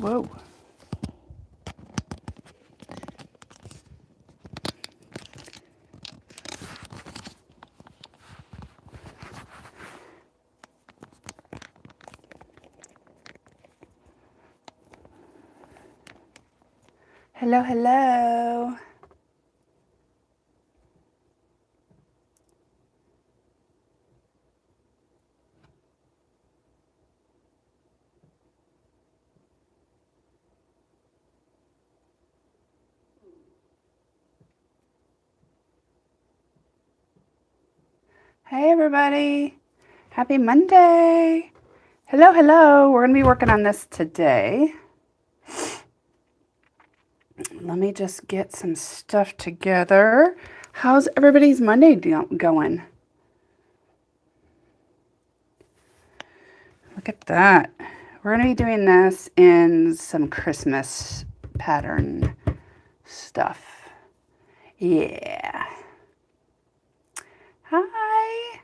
Whoa. Hello, hello. Hey, everybody. Happy Monday. Hello, hello. We're going to be working on this today. Let me just get some stuff together. How's everybody's Monday going? Look at that. We're going to be doing this in some Christmas pattern stuff. Yeah. Hi.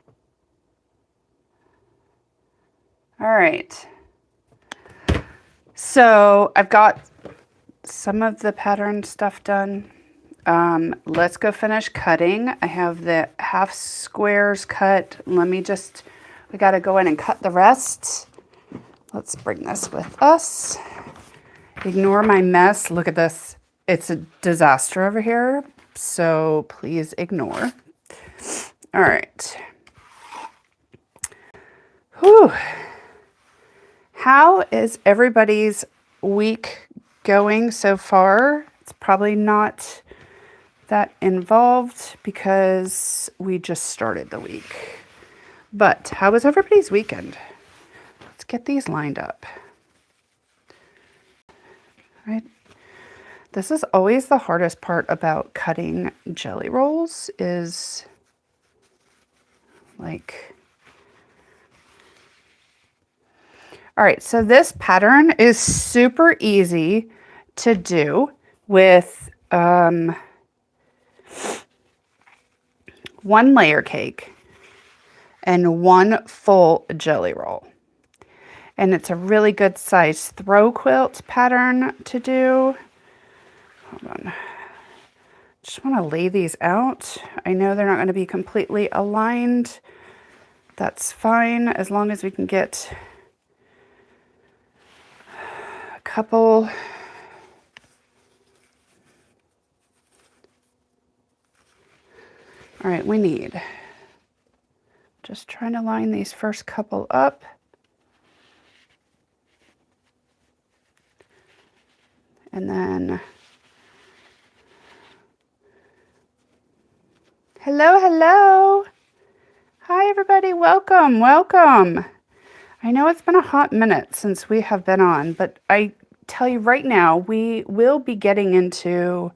All right. So I've got some of the pattern stuff done. Let's go finish cutting. I have the half squares cut. We got to go in and cut the rest. Let's bring this with us. Ignore my mess. Look at this. It's a disaster over here, so please ignore. All right. Whew. How is everybody's week going so far? It's probably not that involved because we just started the week. But how was everybody's weekend? Let's get these lined up. All right. This is always the hardest part about cutting jelly rolls is like... All right, so this pattern is super easy to do with one layer cake and one full jelly roll. And it's a really good size throw quilt pattern to do. Hold on. Just want to lay these out. I know they're not going to be completely aligned. That's fine as long as we can get a couple. All right, we need, just trying to line these first couple up. And then, hello, hello. Hi, everybody. Welcome, welcome. I know it's been a hot minute since we have been on, but I tell you right now, we will be getting into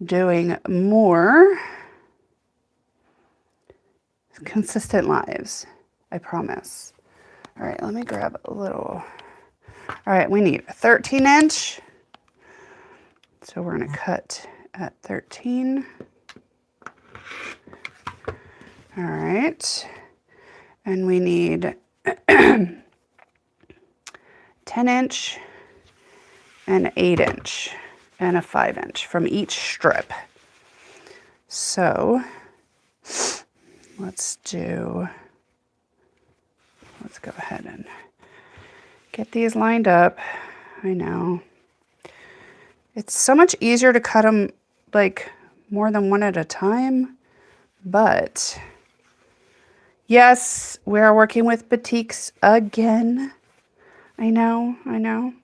doing more consistent lives. I promise. All right, let me grab a little. All right, we need a 13-inch. So we're going to cut at 13. All right. And we need 10-inch, an 8-inch, and a 5-inch from each strip. So let's go ahead and get these lined up. I know. It's so much easier to cut them like more than one at a time, but yes, we are working with batiks again. I know.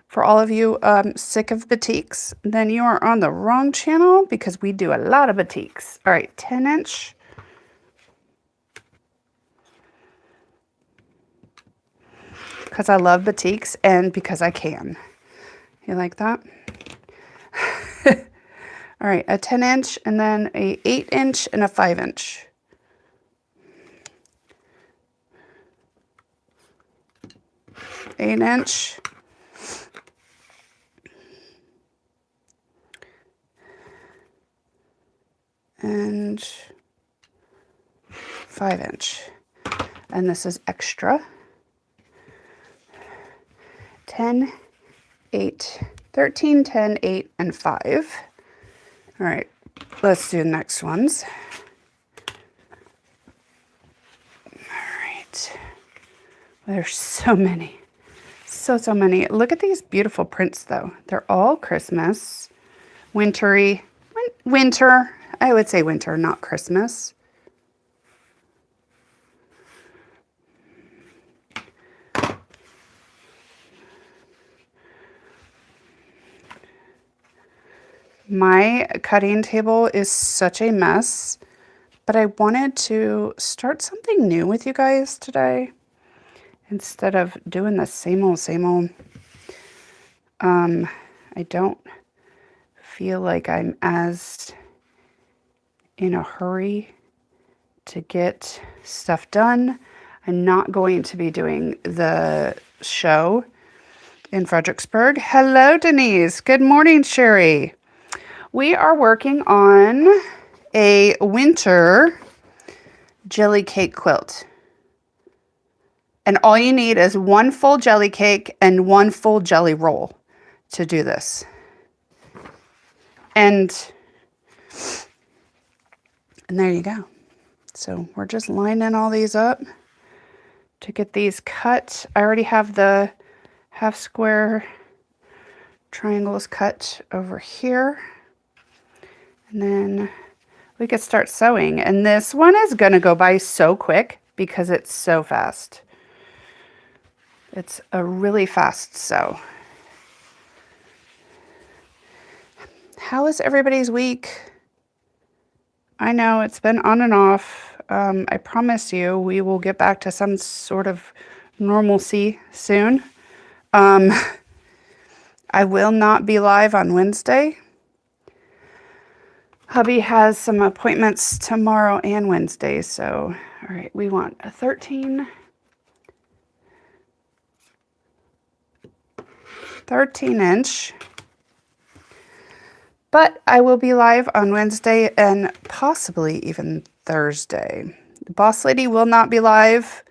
For all of you sick of batiks, then you are on the wrong channel because we do a lot of batiks. All right, 10-inch. Because I love batiks and because I can. You like that? All right, a 10-inch and then a 8-inch and a 5-inch. Eight-inch. And 5-inch. And this is extra. 10, 8, 13, 10, 8, and 5. All right, let's do the next ones. All right. There's so many. So many. Look at these beautiful prints, though. They're all Christmas. Wintry. Winter. I would say winter, not Christmas. My cutting table is such a mess, but I wanted to start something new with you guys today instead of doing the same old, same old. I don't feel like I'm as in a hurry to get stuff done. I'm not going to be doing the show in Fredericksburg. Hello, Denise. Good morning, Sherry. We are working on a winter jelly cake quilt. And all you need is one full jelly cake and one full jelly roll to do this. And there you go. So we're just lining all these up to get these cut. I already have the half square triangles cut over here. And then we could start sewing. And this one is going to go by so quick because it's so fast. It's a really fast sew. How is everybody's week? I know it's been on and off. I promise you we will get back to some sort of normalcy soon. I will not be live on Wednesday. Hubby has some appointments tomorrow and Wednesday, so all right, we want a 13 inch. But I will be live on Wednesday and possibly even Thursday. The boss lady will not be live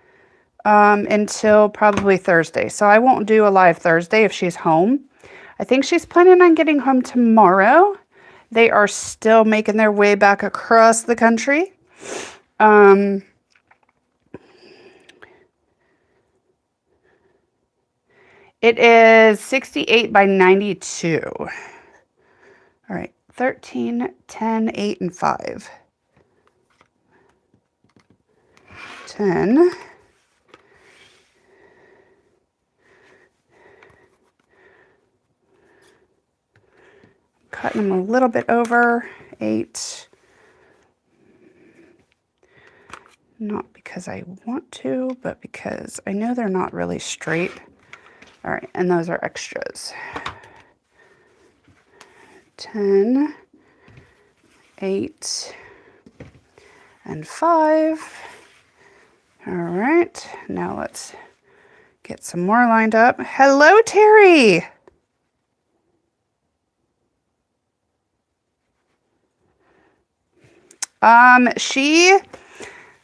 until probably Thursday. So I won't do a live Thursday if she's home. I think she's planning on getting home tomorrow. They are still making their way back across the country. It is 68 by 92. All right, 13, 10, 8, and 5. 10. Cutting them a little bit over. 8. Not because I want to, but because I know they're not really straight. All right, and those are extras. 10, 8, and 5. All right, now let's get some more lined up. Hello, Terry.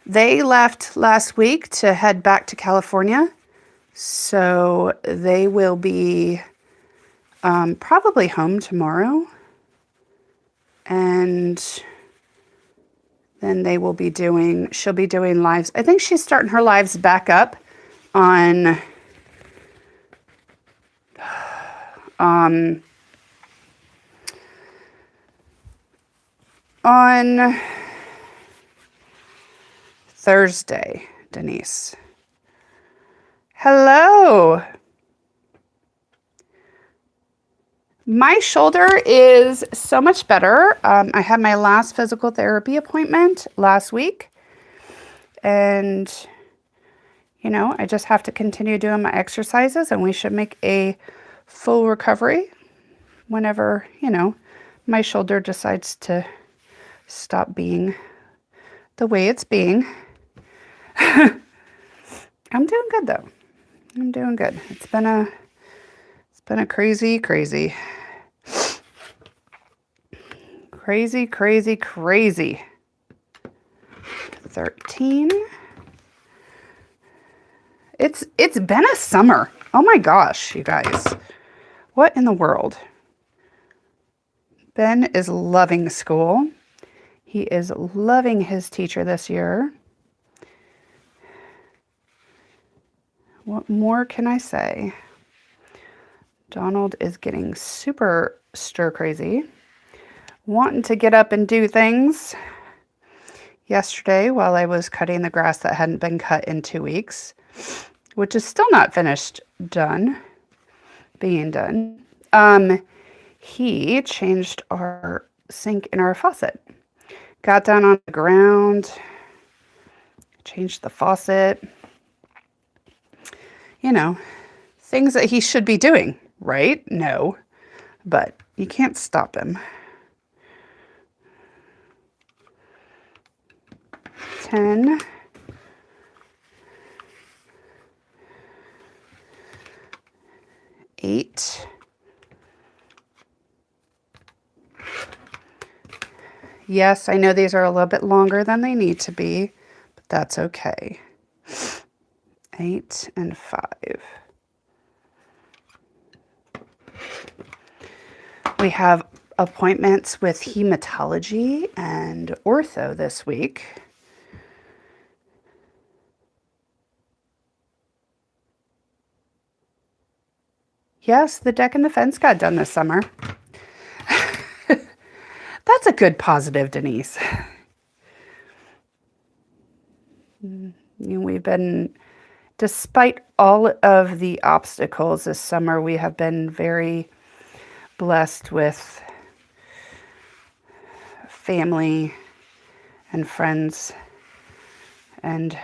They left last week to head back to California. So they will be probably home tomorrow. And then they will be she'll be doing lives. I think she's starting her lives back up on Thursday, Denise. Hello. My shoulder is so much better. I had my last physical therapy appointment last week. And, you know, I just have to continue doing my exercises and we should make a full recovery whenever, you know, my shoulder decides to stop being the way it's being. I'm doing good though. I'm doing good. It's been a crazy 13. It's been a summer. Oh my gosh, you guys. What in the world? Ben is loving school. He is loving his teacher this year. What more can I say? Donald is getting super stir crazy, wanting to get up and do things. Yesterday, while I was cutting the grass that hadn't been cut in 2 weeks, which is still not finished being done, he changed our sink in our faucet. Got down on the ground, changed the faucet. You know, things that he should be doing, right? No, but you can't stop him. 10. 8. Yes, I know these are a little bit longer than they need to be, but that's okay. 8 and 5. We have appointments with hematology and ortho this week. Yes, the deck and the fence got done this summer. That's a good positive, Denise. We've been, despite all of the obstacles this summer, we have been very blessed with family and friends and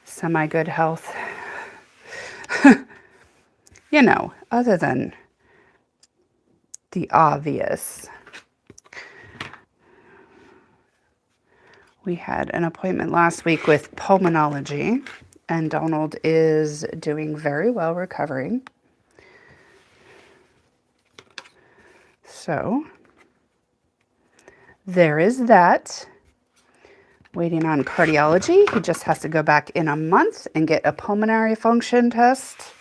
semi-good health. You know, other than the obvious. We had an appointment last week with pulmonology, and Donald is doing very well recovering. So, there is that. Waiting on cardiology. He just has to go back in a month and get a pulmonary function test.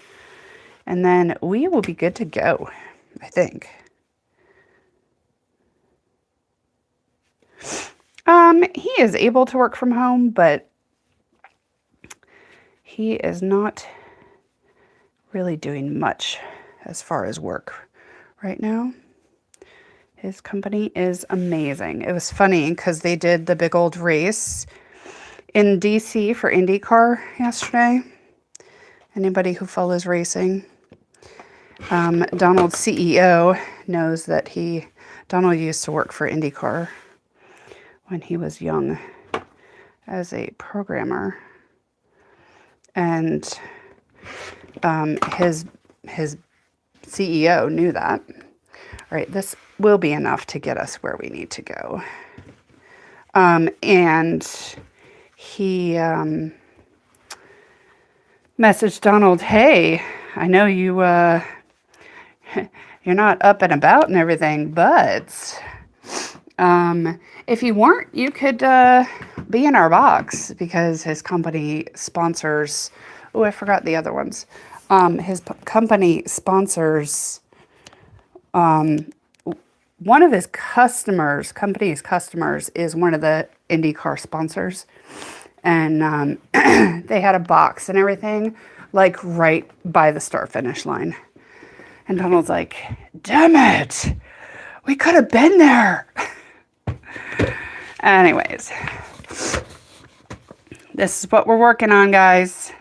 And then we will be good to go, I think. He is able to work from home, but he is not really doing much as far as work right now. His company is amazing. It was funny because they did the big old race in DC for IndyCar yesterday. Anybody who follows racing. Donald's CEO knows that Donald used to work for IndyCar when he was young as a programmer. And his CEO knew that. All right, this will be enough to get us where we need to go. And he messaged Donald, hey, I know you're not up and about and everything, but if you weren't, you could be in our box because his company sponsors, oh, I forgot the other ones. His company sponsors one of his company's customers is one of the IndyCar sponsors. And they had a box and everything, like right by the start finish line. And Donald's like, damn it, we could have been there. Anyways, this is what we're working on, guys.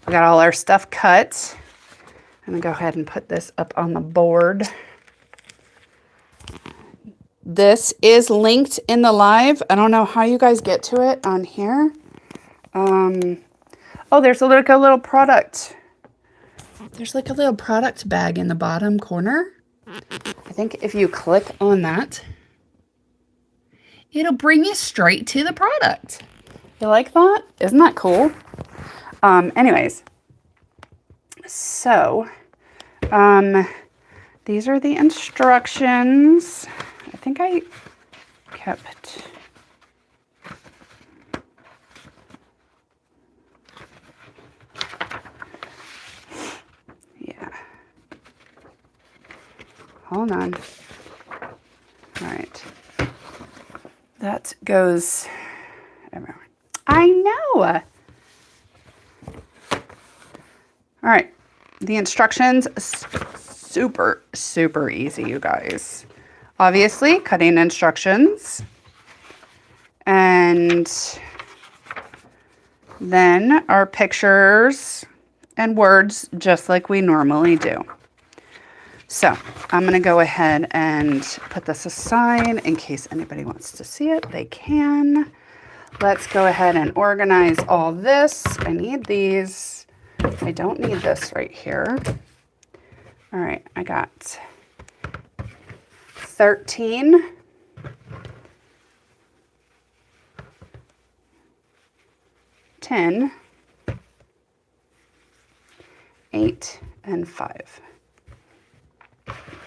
We got all our stuff cut. I'm going to go ahead and put this up on the board. This is linked in the live. I don't know how you guys get to it on here. Oh, there's like a little product. There's like a little product bag in the bottom corner. I think if you click on that, it'll bring you straight to the product. You like that? Isn't that cool? Anyways, so these are the instructions. I think I kept... Hold on. All right. That goes everywhere. I know. All right. The instructions, super, super easy, you guys. Obviously, cutting instructions. And then our pictures and words, just like we normally do. So I'm going to go ahead and put this aside in case anybody wants to see it. They can. Let's go ahead and organize all this. I need these. I don't need this right here. All right, I got 13. 10, 8, and 5.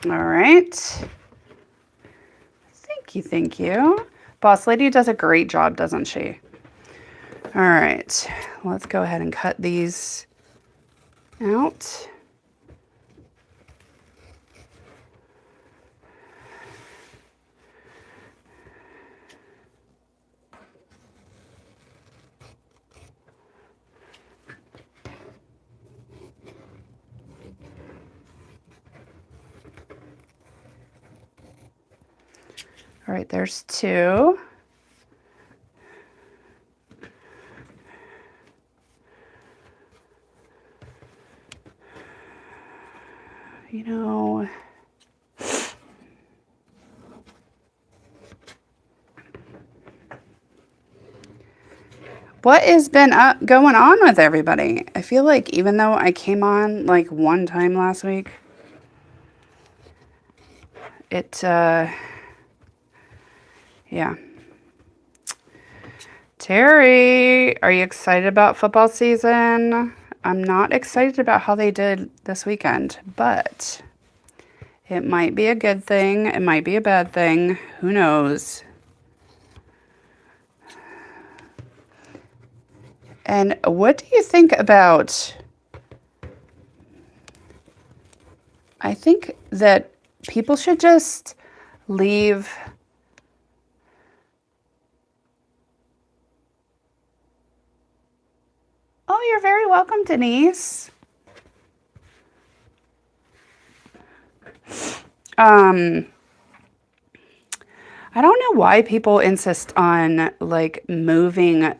All right. Thank you. Boss Lady does a great job, doesn't she? All right. Let's go ahead and cut these out. All right, there's 2. You know, what has been going on with everybody? I feel like even though I came on like one time last week, yeah. Terry, are you excited about football season? I'm not excited about how they did this weekend, but it might be a good thing. It might be a bad thing. Who knows? And what do you think about... I think that people should just leave... Oh, you're very welcome, Denise. I don't know why people insist on like moving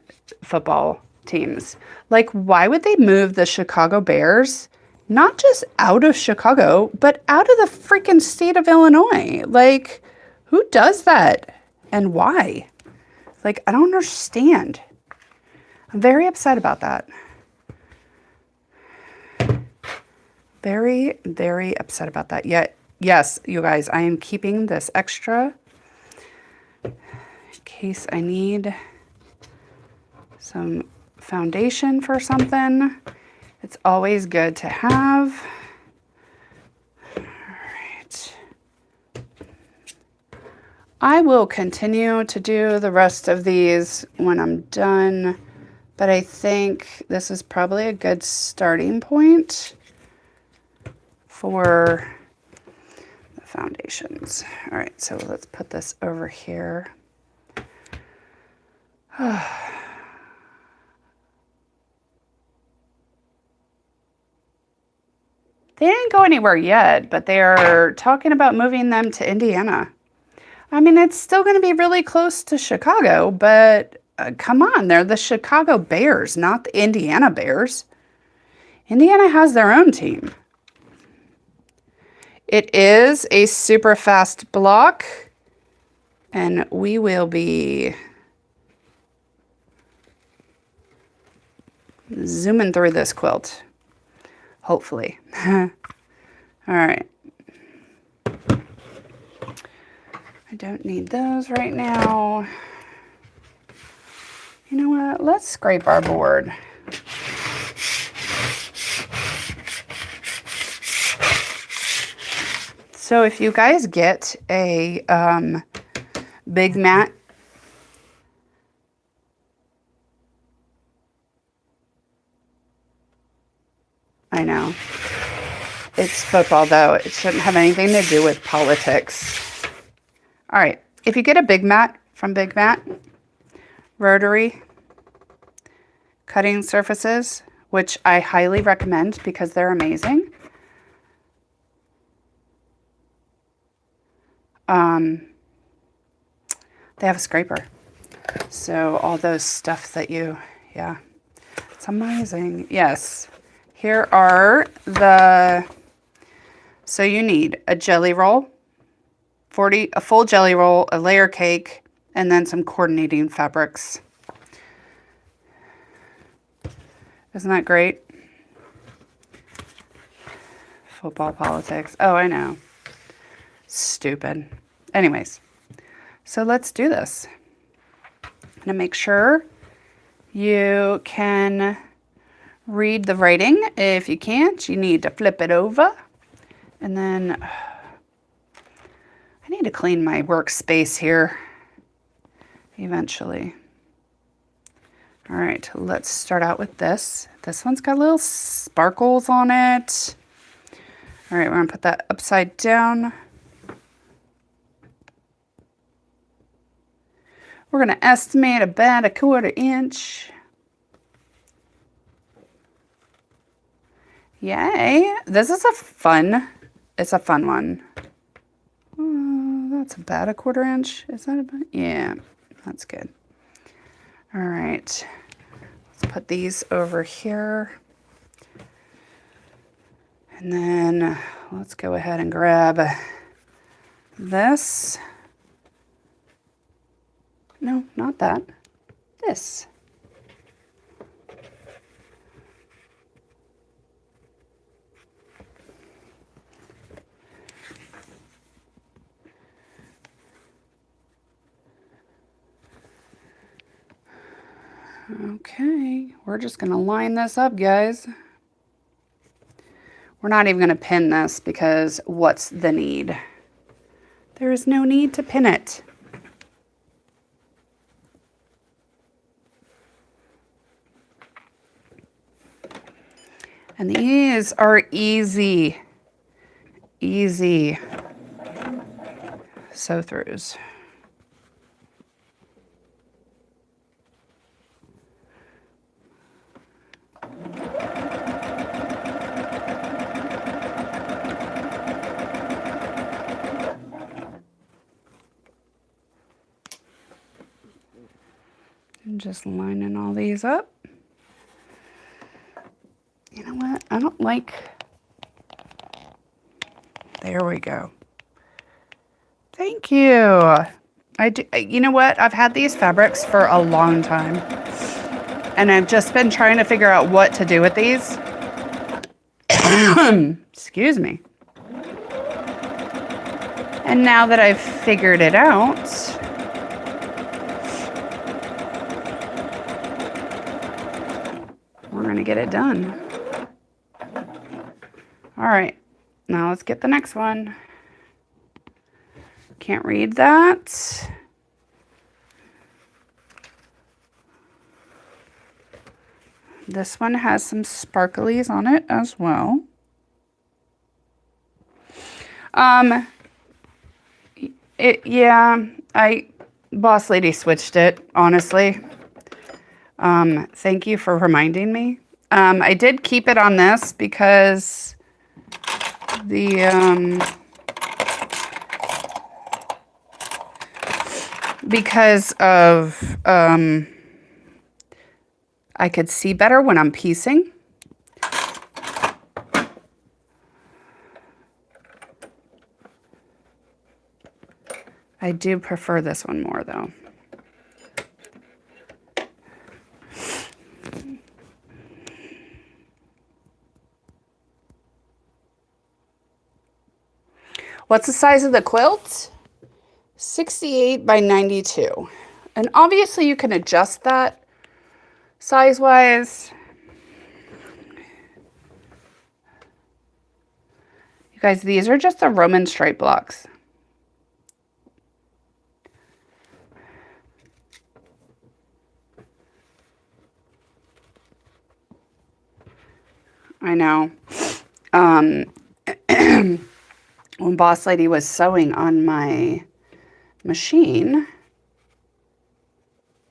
football teams. Like, why would they move the Chicago Bears? Not just out of Chicago, but out of the freaking state of Illinois. Like, who does that and why? Like, I don't understand. I'm very upset about that. Very, very upset about that. Yet, yes, you guys, I am keeping this extra in case I need some foundation for something. It's always good to have. All right. I will continue to do the rest of these when I'm done, but I think this is probably a good starting point for the foundations. All right, so let's put this over here. They didn't go anywhere yet, but they are talking about moving them to Indiana. I mean, it's still going to be really close to Chicago, but come on, they're the Chicago Bears, not the Indiana Bears. Indiana has their own team. It is a super fast block, and we will be zooming through this quilt, hopefully. All right. I don't need those right now. You know what? Let's scrape our board. So if you guys get a big mat, I know. It's football, though. It shouldn't have anything to do with politics. All right. If you get a Big Mat from Big Mat, rotary cutting surfaces, which I highly recommend because they're amazing. They have a scraper. So all those stuff that you, yeah, it's amazing. Yes. Here are so you need a jelly roll, a full jelly roll, a layer cake, and then some coordinating fabrics. Isn't that great? Football politics. Oh, I know. Stupid. Anyways, so let's do this. I'm going to make sure you can read the writing. If you can't, you need to flip it over. And then I need to clean my workspace here eventually. All right, let's start out with this. This one's got little sparkles on it. All right, we're gonna put that upside down. We're gonna estimate about 1/4 inch. Yay, this is it's a fun one. Oh, that's about 1/4 inch. Is that about? Yeah, that's good. All right, let's put these over here. And then let's go ahead and grab this. No, not that. This. Okay, we're just going to line this up, guys. We're not even going to pin this because what's the need? There is no need to pin it. And these are easy sew-throughs. And just lining all these up. You know what? I don't like... There we go. Thank you. You know what? I've had these fabrics for a long time. And I've just been trying to figure out what to do with these. Excuse me. And now that I've figured it out, we're going to get it done. All right. Now let's get the next one. Can't read that. This one has some sparklies on it as well. Yeah, Boss Lady switched it, honestly. Thank you for reminding me. I did keep it on this because because of I could see better when I'm piecing. I do prefer this one more though. What's the size of the quilt? 68 by 92. And obviously you can adjust that size-wise. You guys, these are just the Roman stripe blocks. I know. when Boss Lady was sewing on my machine,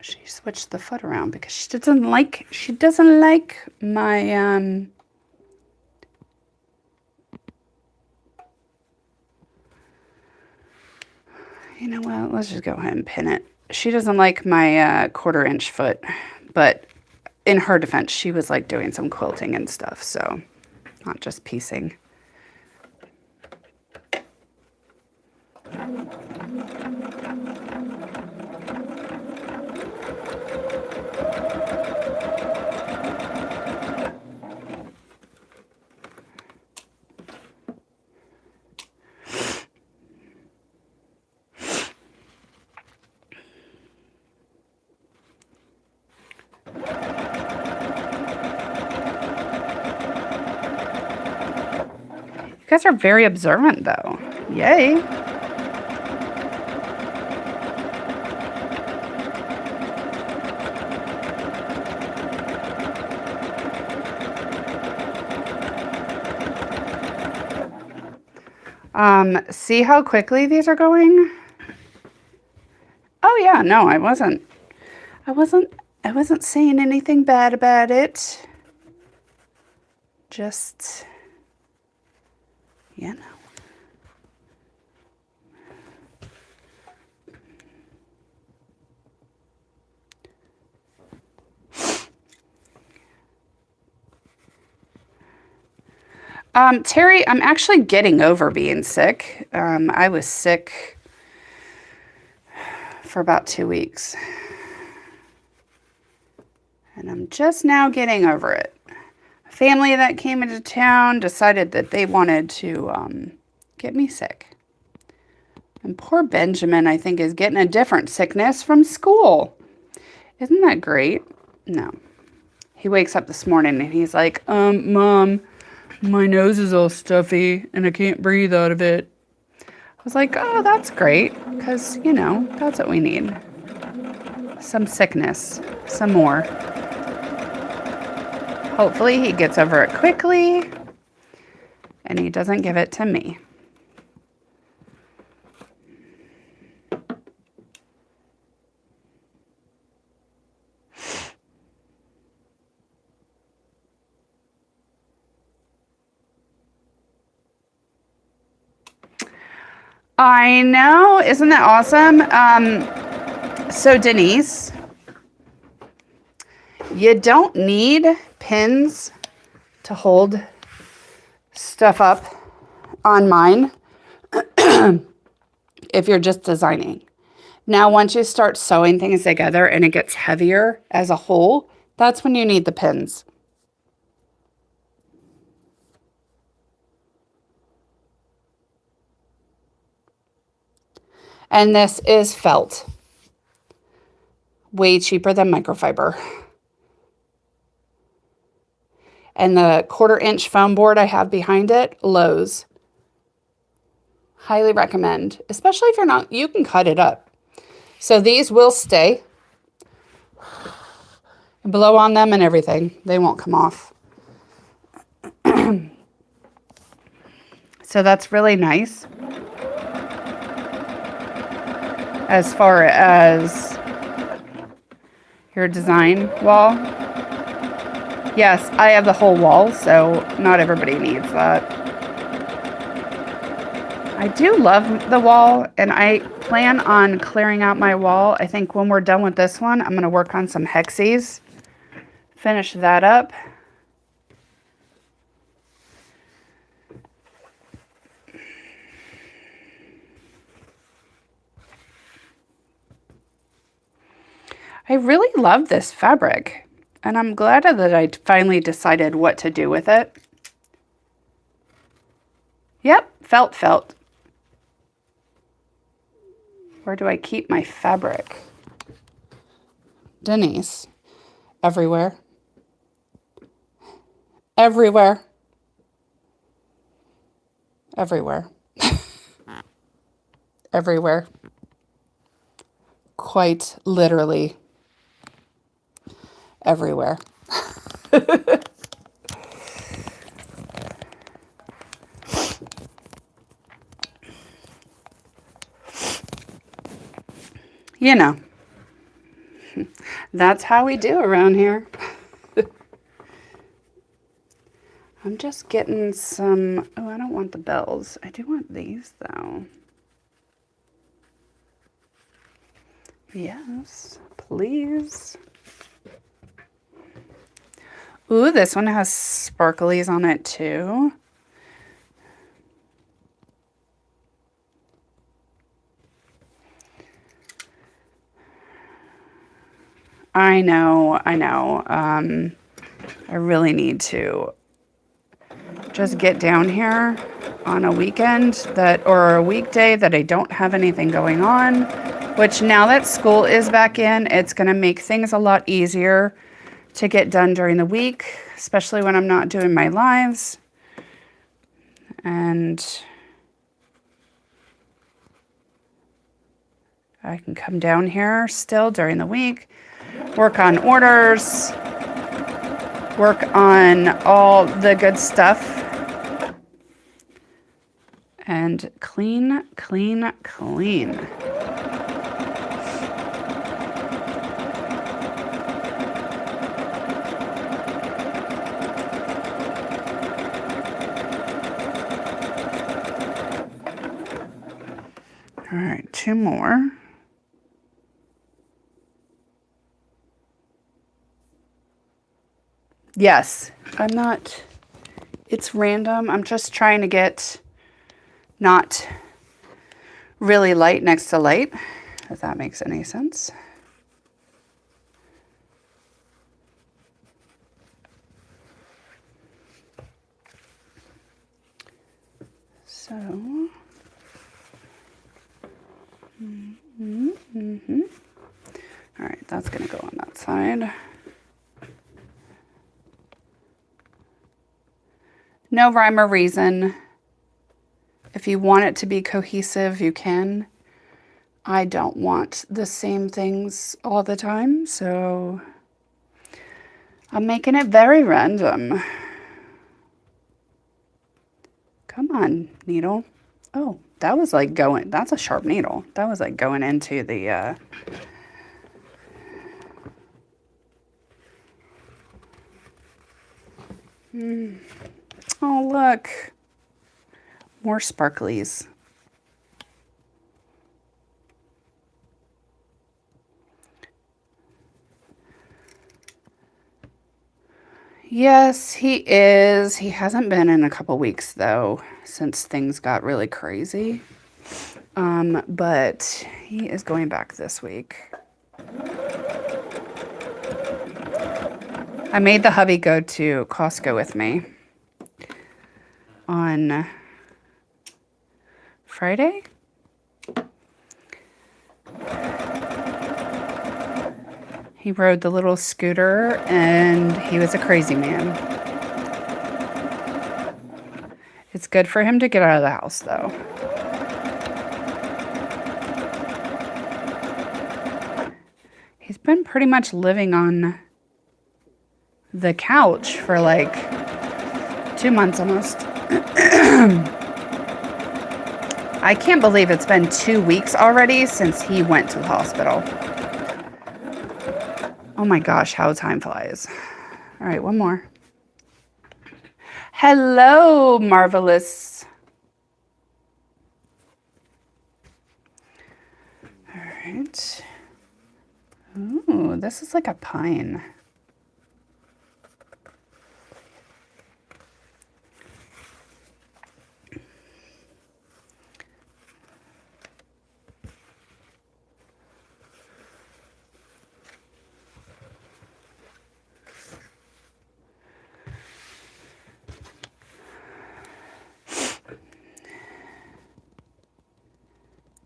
she switched the foot around because she doesn't like my you know what, let's just go ahead and pin it. She doesn't like my 1/4 inch foot, but in her defense, she was like doing some quilting and stuff, so not just piecing. You guys are very observant, though. Yay. See how quickly these are going? Oh yeah, no, I wasn't saying anything bad about it. Just, you know. Terry, I'm actually getting over being sick. I was sick for about 2 weeks. And I'm just now getting over it. A family that came into town decided that they wanted to get me sick. And poor Benjamin, I think, is getting a different sickness from school. Isn't that great? No. He wakes up this morning and he's like, Mom, my nose is all stuffy and I can't breathe out of it. I was like, oh, that's great. Because, you know, that's what we need. Some sickness. Some more. Hopefully he gets over it quickly and he doesn't give it to me. I know, isn't that awesome? So Denise, you don't need pins to hold stuff up on mine if you're just designing. Now, once you start sewing things together and it gets heavier as a whole, that's when you need the pins. And this is felt. Way cheaper than microfiber. And the 1/4 inch foam board I have behind it, Lowe's. Highly recommend. Especially if you're not, you can cut it up. So these will stay. Blow on them and everything. They won't come off. So that's really nice. As far as your design wall. Yes, I have the whole wall, so not everybody needs that. I do love the wall, and I plan on clearing out my wall. I think when we're done with this one, I'm going to work on some hexies. Finish that up. I really love this fabric, and I'm glad that I finally decided what to do with it. Yep, felt. Where do I keep my fabric? Denise, everywhere. Everywhere. Everywhere. Everywhere. Quite literally. Everywhere. You know, that's how we do around here. I'm just getting some, oh, I don't want the bells. I do want these though. Yes, please. Ooh, this one has sparklies on it too. I know. I really need to just get down here on a weekend or a weekday that I don't have anything going on, which now that school is back in, it's going to make things a lot easier to get done during the week, especially when I'm not doing my lives. And I can come down here still during the week, work on orders, work on all the good stuff, and clean. All right, 2 more. Yes, I'm not, it's random. I'm just trying to get not really light next to light, if that makes any sense. So, all right, that's gonna go on that side. No rhyme or reason. If you want it to be cohesive, you can. I don't want the same things all the time, so I'm making it very random. Come on, needle. Oh, that was like going, that's a sharp needle. That was like going into the, Oh, look. More sparklies. Yes, he is. He hasn't been in a couple weeks, though, since things got really crazy. But he is going back this week. I made the hubby go to Costco with me on Friday. He rode the little scooter and he was a crazy man. It's good for him to get out of the house though. He's been pretty much living on the couch for like 2 months almost. I can't believe it's been 2 weeks already since he went to the hospital. Oh my gosh, how time flies. All right, one more. Hello, Marvelous. All right. Ooh, this is like a pine.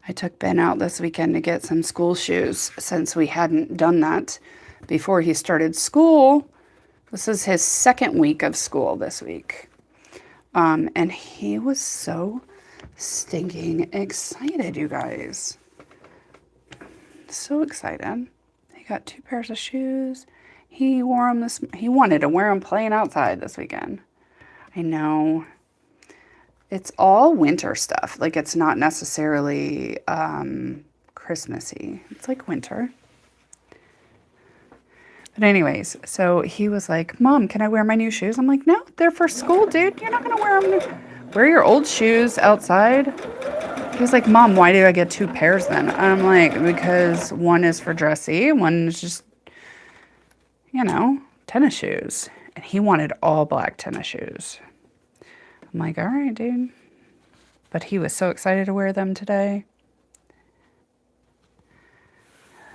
I took Ben out this weekend to get some school shoes since we hadn't done that before he started school. This is his 2nd week of school this week. And he was so stinking excited, you guys. So excited. He got 2 pairs of shoes. He wore them he wanted to wear them playing outside this weekend. I know. It's all winter stuff. Like, it's not necessarily Christmassy. It's like winter. But anyways, so he was like, Mom, can I wear my new shoes? I'm like, no, they're for school, dude. You're not going to wear them. Wear your old shoes outside. He was like, Mom, why do I get 2 pairs then? I'm like, because one is for dressy, one is just, you know, tennis shoes. And he wanted all black tennis shoes. I'm like, all right, dude. But he was so excited to wear them today.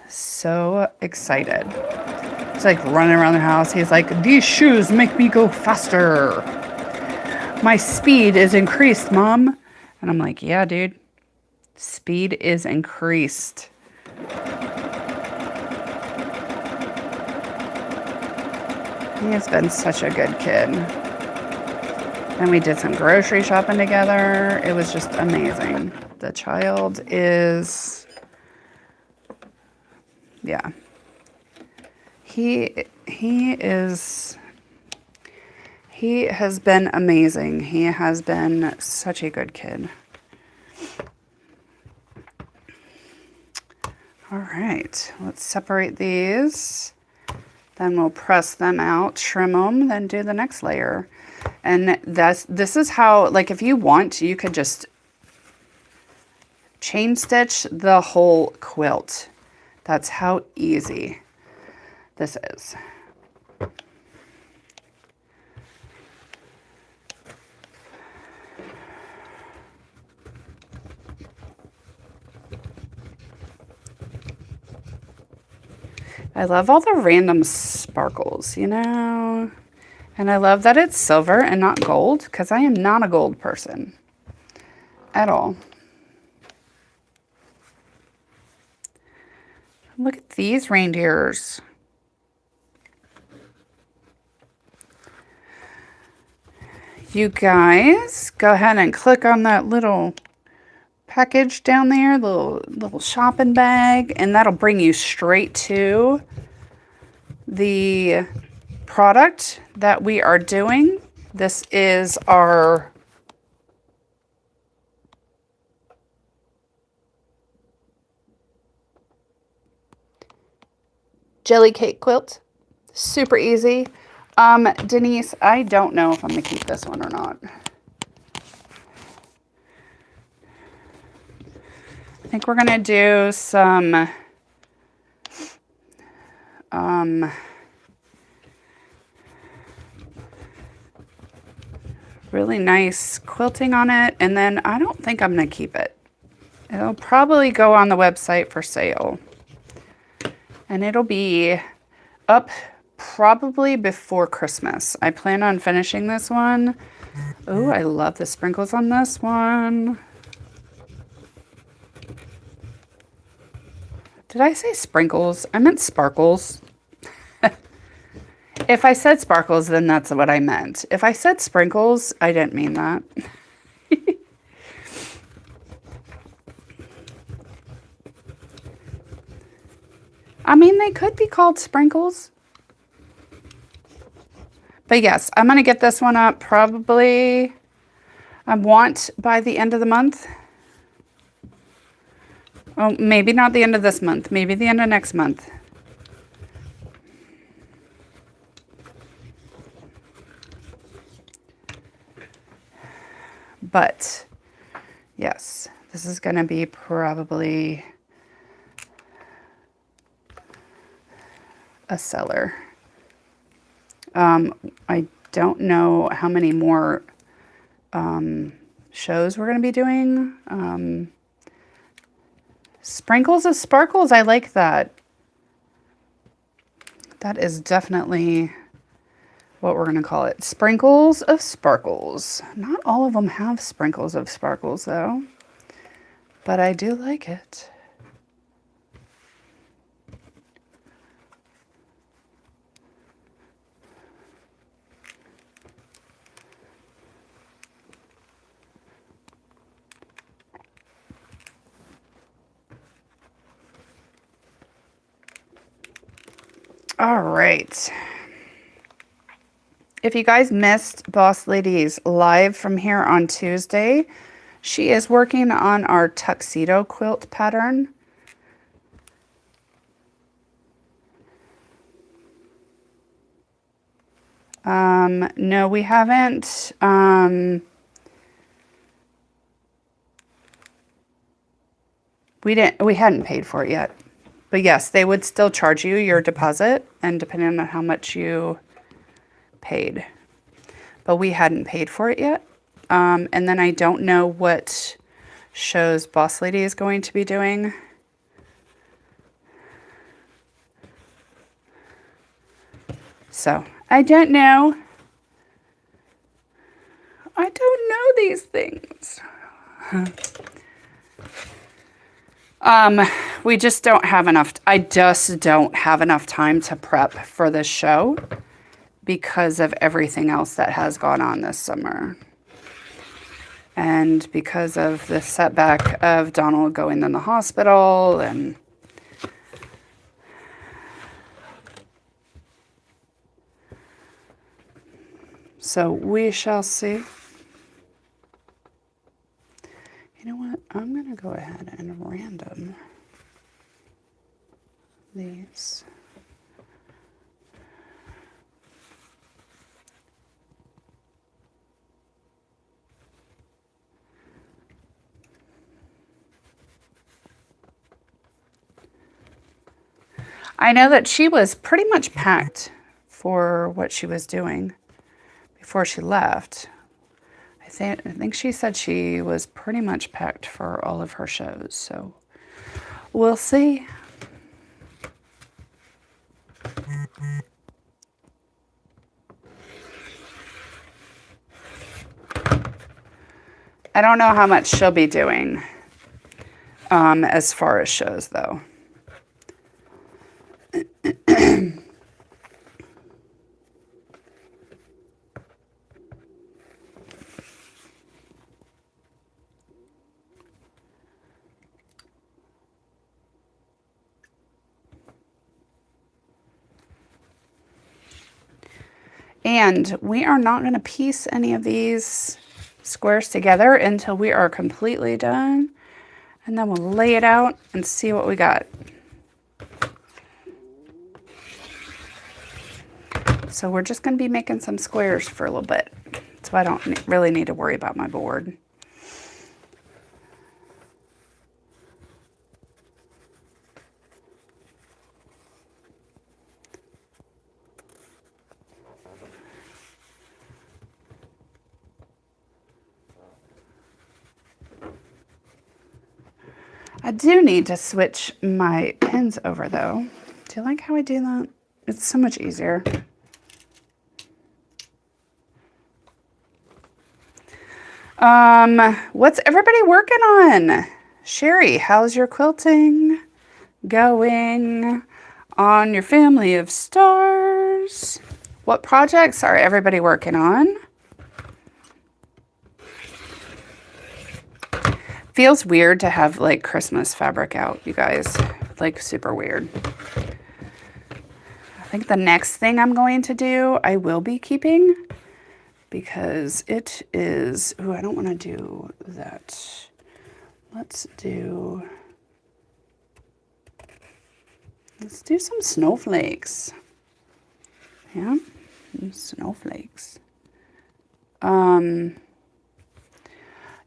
So excited. He's like running around the house. He's like, these shoes make me go faster. My speed is increased, Mom. And I'm like, yeah, dude. Speed is increased. He has been such a good kid. And we did some grocery shopping together. It was just amazing. The child is, yeah. He has been amazing. He has been such a good kid. All right, let's separate these. Then we'll press them out, trim them, then do the next layer. And this is how, like, if you want, you could just chain stitch the whole quilt. That's how easy this is. I love all the random sparkles, you know? And I love that it's silver and not gold, because I am not a gold person at all. Look at these reindeers. You guys, go ahead and click on that little package down there, little shopping bag, and that'll bring you straight to the product that we are doing. This is our jelly cake quilt. Super easy. Denise, I don't know if I'm gonna keep this one or not. I think we're gonna do some really nice quilting on it, and then I don't think I'm gonna keep it. It'll probably go on the website for sale, and it'll be up probably before Christmas. I plan on finishing this one. Oh, I love the sprinkles on this one. Did I say sprinkles? I meant sparkles. If I said sparkles, then that's what I meant. If I said sprinkles, I didn't mean that. I mean, they could be called sprinkles. But yes, I'm going to get this one up probably, I want by the end of the month. Oh, maybe not the end of this month. Maybe the end of next month. But yes, this is going to be probably a seller. I don't know how many more shows we're going to be doing. Sprinkles of Sparkles, I like that. That is definitely what we're going to call it. Sprinkles of Sparkles. Not all of them have Sprinkles of Sparkles, though. But I do like it. All right. If you guys missed Boss Lady's live from here on Tuesday, she is working on our tuxedo quilt pattern. No, we haven't. We hadn't paid for it yet. But yes, they would still charge you your deposit, and depending on how much you paid. But we hadn't paid for it yet. And then I don't know what shows Boss Lady is going to be doing. So I don't know. I don't know these things. We just don't have enough. I just don't have enough time to prep for this show because of everything else that has gone on this summer. And because of the setback of Donald going in the hospital and so we shall see. You know what? I'm going to go ahead and random these. I know that she was pretty much packed for what she was doing before she left. I think she said she was pretty much packed for all of her shows, so we'll see. I don't know how much she'll be doing as far as shows, though. And we are not going to piece any of these squares together until we are completely done. And then we'll lay it out and see what we got. So we're just going to be making some squares for a little bit. So I don't really need to worry about my board. I do need to switch my pins over though. Do you like how I do that? It's so much easier. What's everybody working on? Sherry, how's your quilting going on your family of stars? What projects are everybody working on? Feels weird to have like Christmas fabric out, you guys. Like super weird. I think the next thing I'm going to do, I will be keeping because it is, ooh, I don't want to do that. Let's do some snowflakes. Yeah, snowflakes.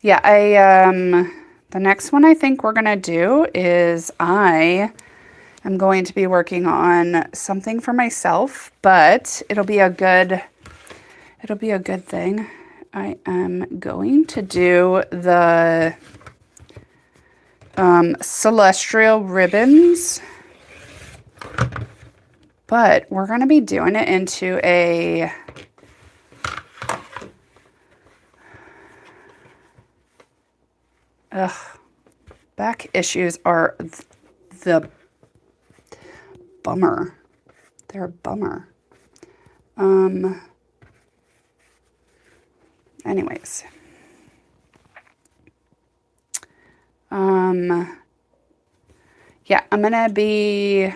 Yeah, the next one I think we're gonna do is I am going to be working on something for myself, but it'll be a good thing. I am going to do the celestial ribbons, but we're going to be doing it into a back issues are the bummer. They're a bummer. Anyways. Yeah, I'm gonna be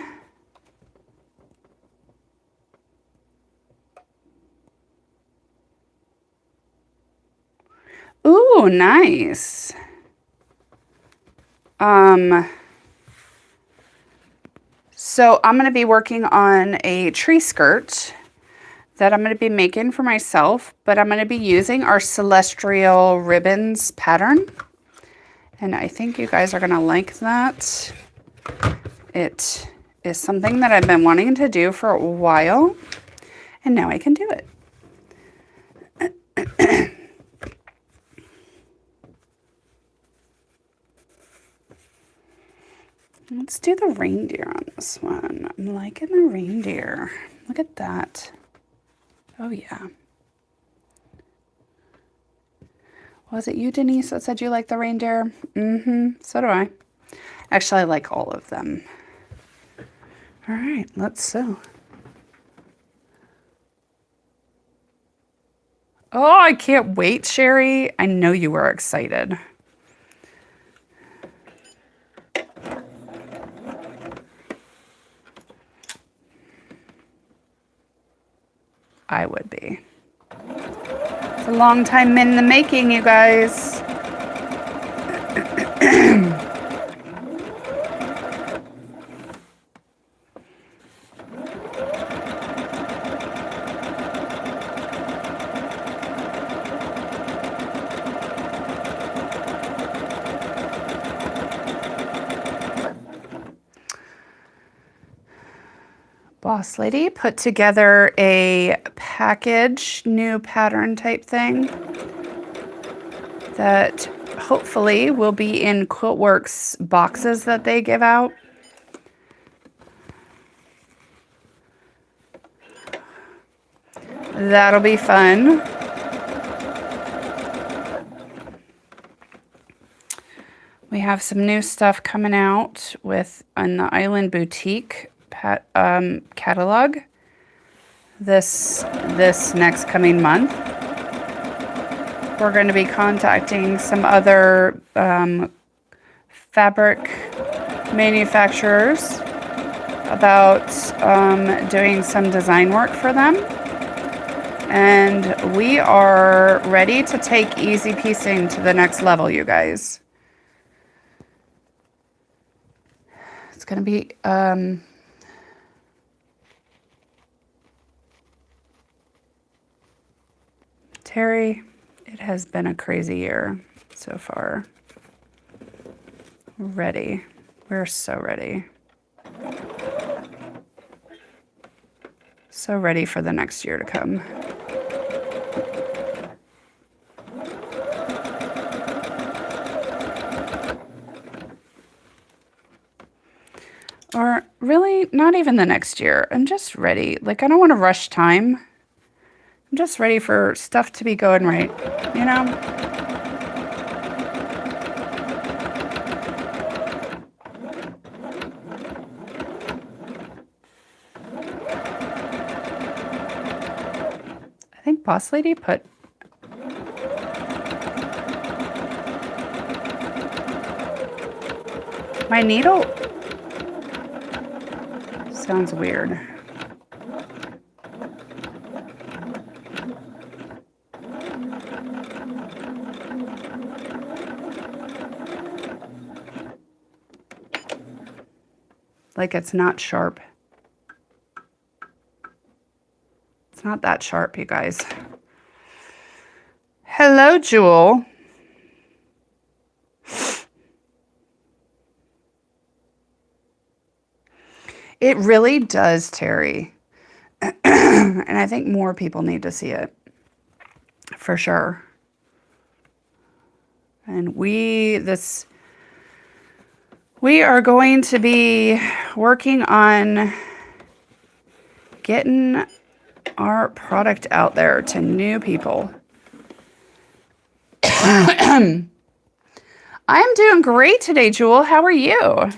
ooh, nice. So I'm going to be working on a tree skirt that I'm going to be making for myself, but I'm going to be using our Celestial Ribbons pattern. And I think you guys are going to like that. It is something that I've been wanting to do for a while, and now I can do it. Let's do the reindeer on this one. I'm liking the reindeer. Look at that. Oh yeah. Was it you, Denise, that said you like the reindeer? Mm-hmm, so do I. Actually, I like all of them. All right, let's sew. Oh, I can't wait, Sherry. I know you were excited. I would be. It's a long time in the making, you guys. Boss Lady put together a package, new pattern type thing that hopefully will be in Quiltworks boxes that they give out. That'll be fun. We have some new stuff coming out with on the Island Boutique catalog this next coming month. We're going to be contacting some other fabric manufacturers about doing some design work for them. And we are ready to take easy piecing to the next level, you guys. It's going to be Terry, it has been a crazy year so far. Ready. We're so ready. So ready for the next year to come. Or really, not even the next year. I'm just ready. Like, I don't want to rush time. I'm just ready for stuff to be going right, you know? I think Boss Lady put... My needle... Sounds weird. Like it's not sharp. It's not that sharp, you guys. Hello, Jewel. It really does, Terry. And I think more people need to see it. For sure. And we are going to be working on getting our product out there to new people. I'm doing great today, Jewel. How are you?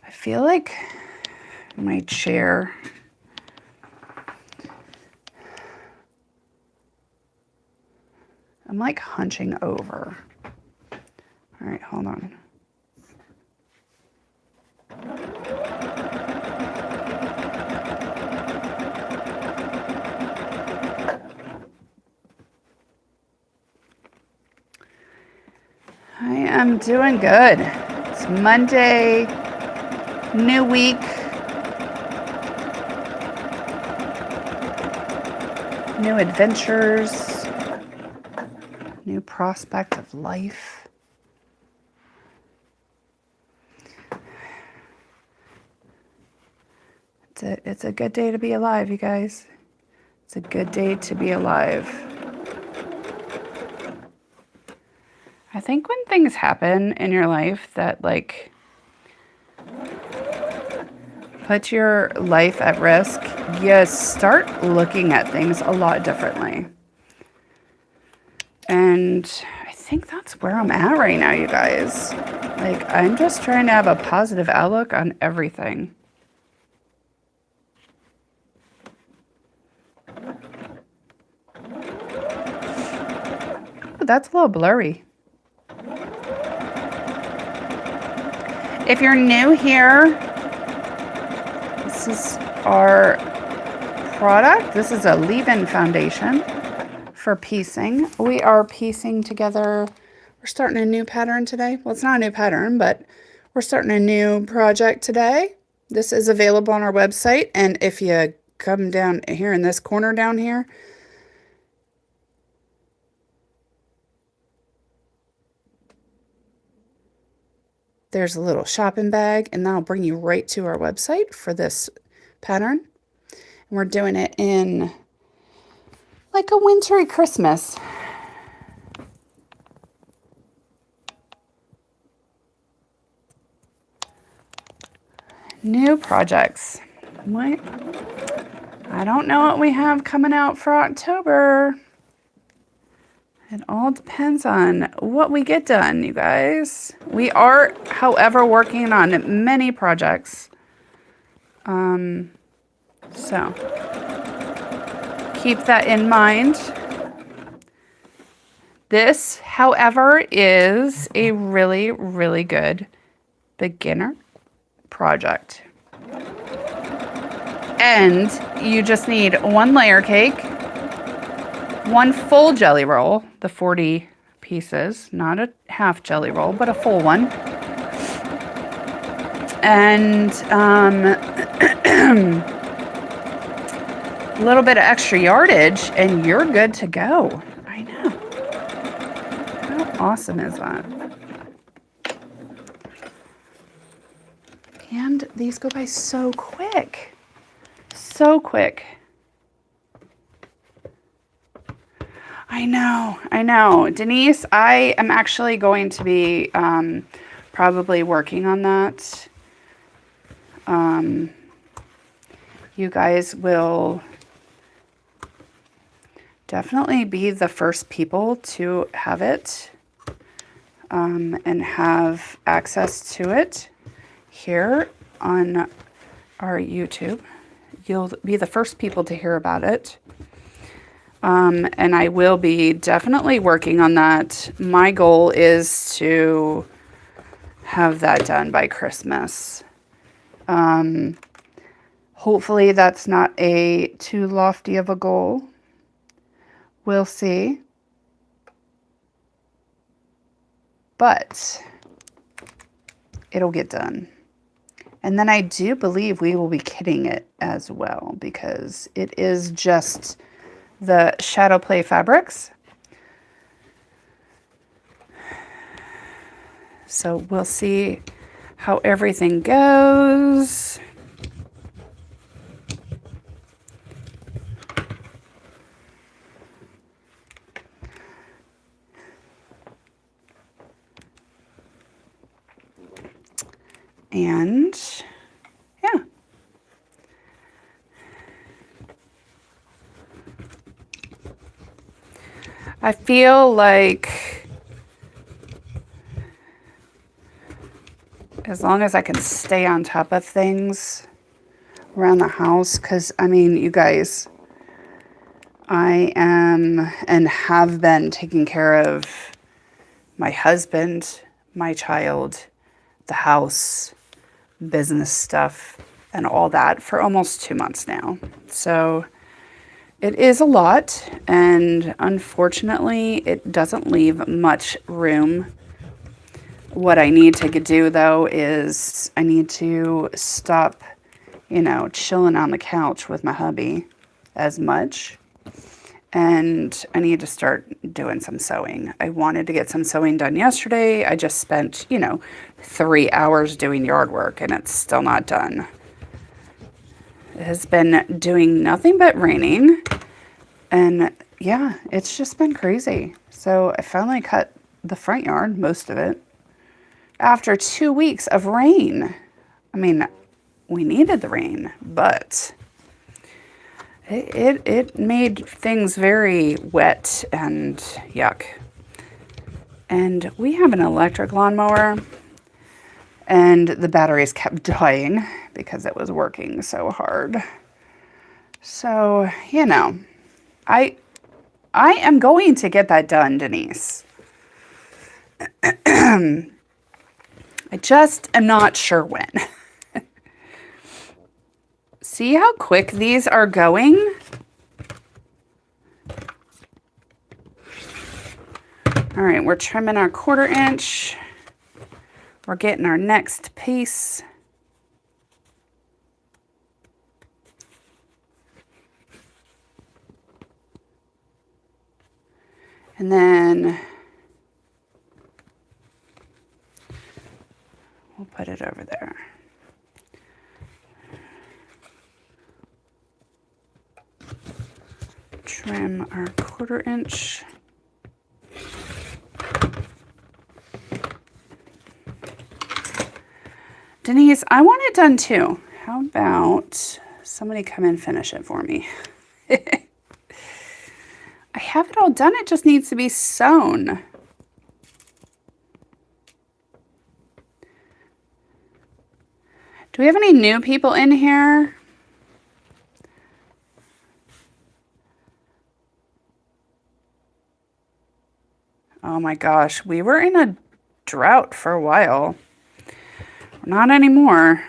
I feel like my chair... I'm like hunching over. All right, hold on. am doing good. It's Monday, new week. New adventures. New prospect of life. It's a good day to be alive, you guys. It's a good day to be alive. I think when things happen in your life that like put your life at risk, you start looking at things a lot differently. And I think that's where I'm at right now, you guys. Like, I'm just trying to have a positive outlook on everything. Ooh, that's a little blurry. If you're new here, this is our product. This is a leave-in foundation for piecing. We are piecing together. We're starting a new pattern today. Well, it's not a new pattern, but we're starting a new project today. This is available on our website. And if you come down here in this corner down here, there's a little shopping bag, and that'll bring you right to our website for this pattern. And we're doing it in like a wintry Christmas. New projects. What? I don't know what we have coming out for October. It all depends on what we get done, you guys. We are, however, working on many projects. So keep that in mind. This, however, is a really, really good beginner project. And you just need one layer cake, one full jelly roll, the 40 pieces, not a half jelly roll, but a full one. And a little bit of extra yardage, and you're good to go. I know. How awesome is that? And these go by so quick. So quick. I know. Denise, I am actually going to be probably working on that. You guys will definitely be the first people to have it and have access to it here on our YouTube. You'll be the first people to hear about it. And I will be definitely working on that. My goal is to have that done by Christmas. Hopefully that's not a too lofty of a goal. We'll see. But it'll get done. And then I do believe we will be kitting it as well, because it is just the Shadow Play fabrics. So we'll see how everything goes. And yeah. I feel like as long as I can stay on top of things around the house, because I mean, you guys, I am and have been taking care of my husband, my child, the house, business stuff, and all that for almost 2 months now. So it is a lot, and unfortunately, it doesn't leave much room What I need to do though is I need to stop, you know, chilling on the couch with my hubby as much. And I need to start doing some sewing. I wanted to get some sewing done yesterday. I just spent, you know, 3 hours doing yard work and it's still not done. It has been doing nothing but raining. And yeah, it's just been crazy. So I finally cut the front yard, most of it, after 2 weeks of rain. I mean, we needed the rain, but it made things very wet and yuck. And we have an electric lawnmower, and the batteries kept dying because it was working so hard. So, you know, I am going to get that done, Denise. I just am not sure when. See how quick these are going? All right, we're trimming our 1/4 inch. We're getting our next piece. And then we'll put it over there. Trim our 1/4 inch. Denise, I want it done too. How about somebody come and finish it for me? I have it all done. It just needs to be sewn. Do we have any new people in here? Oh my gosh, we were in a drought for a while. Not anymore.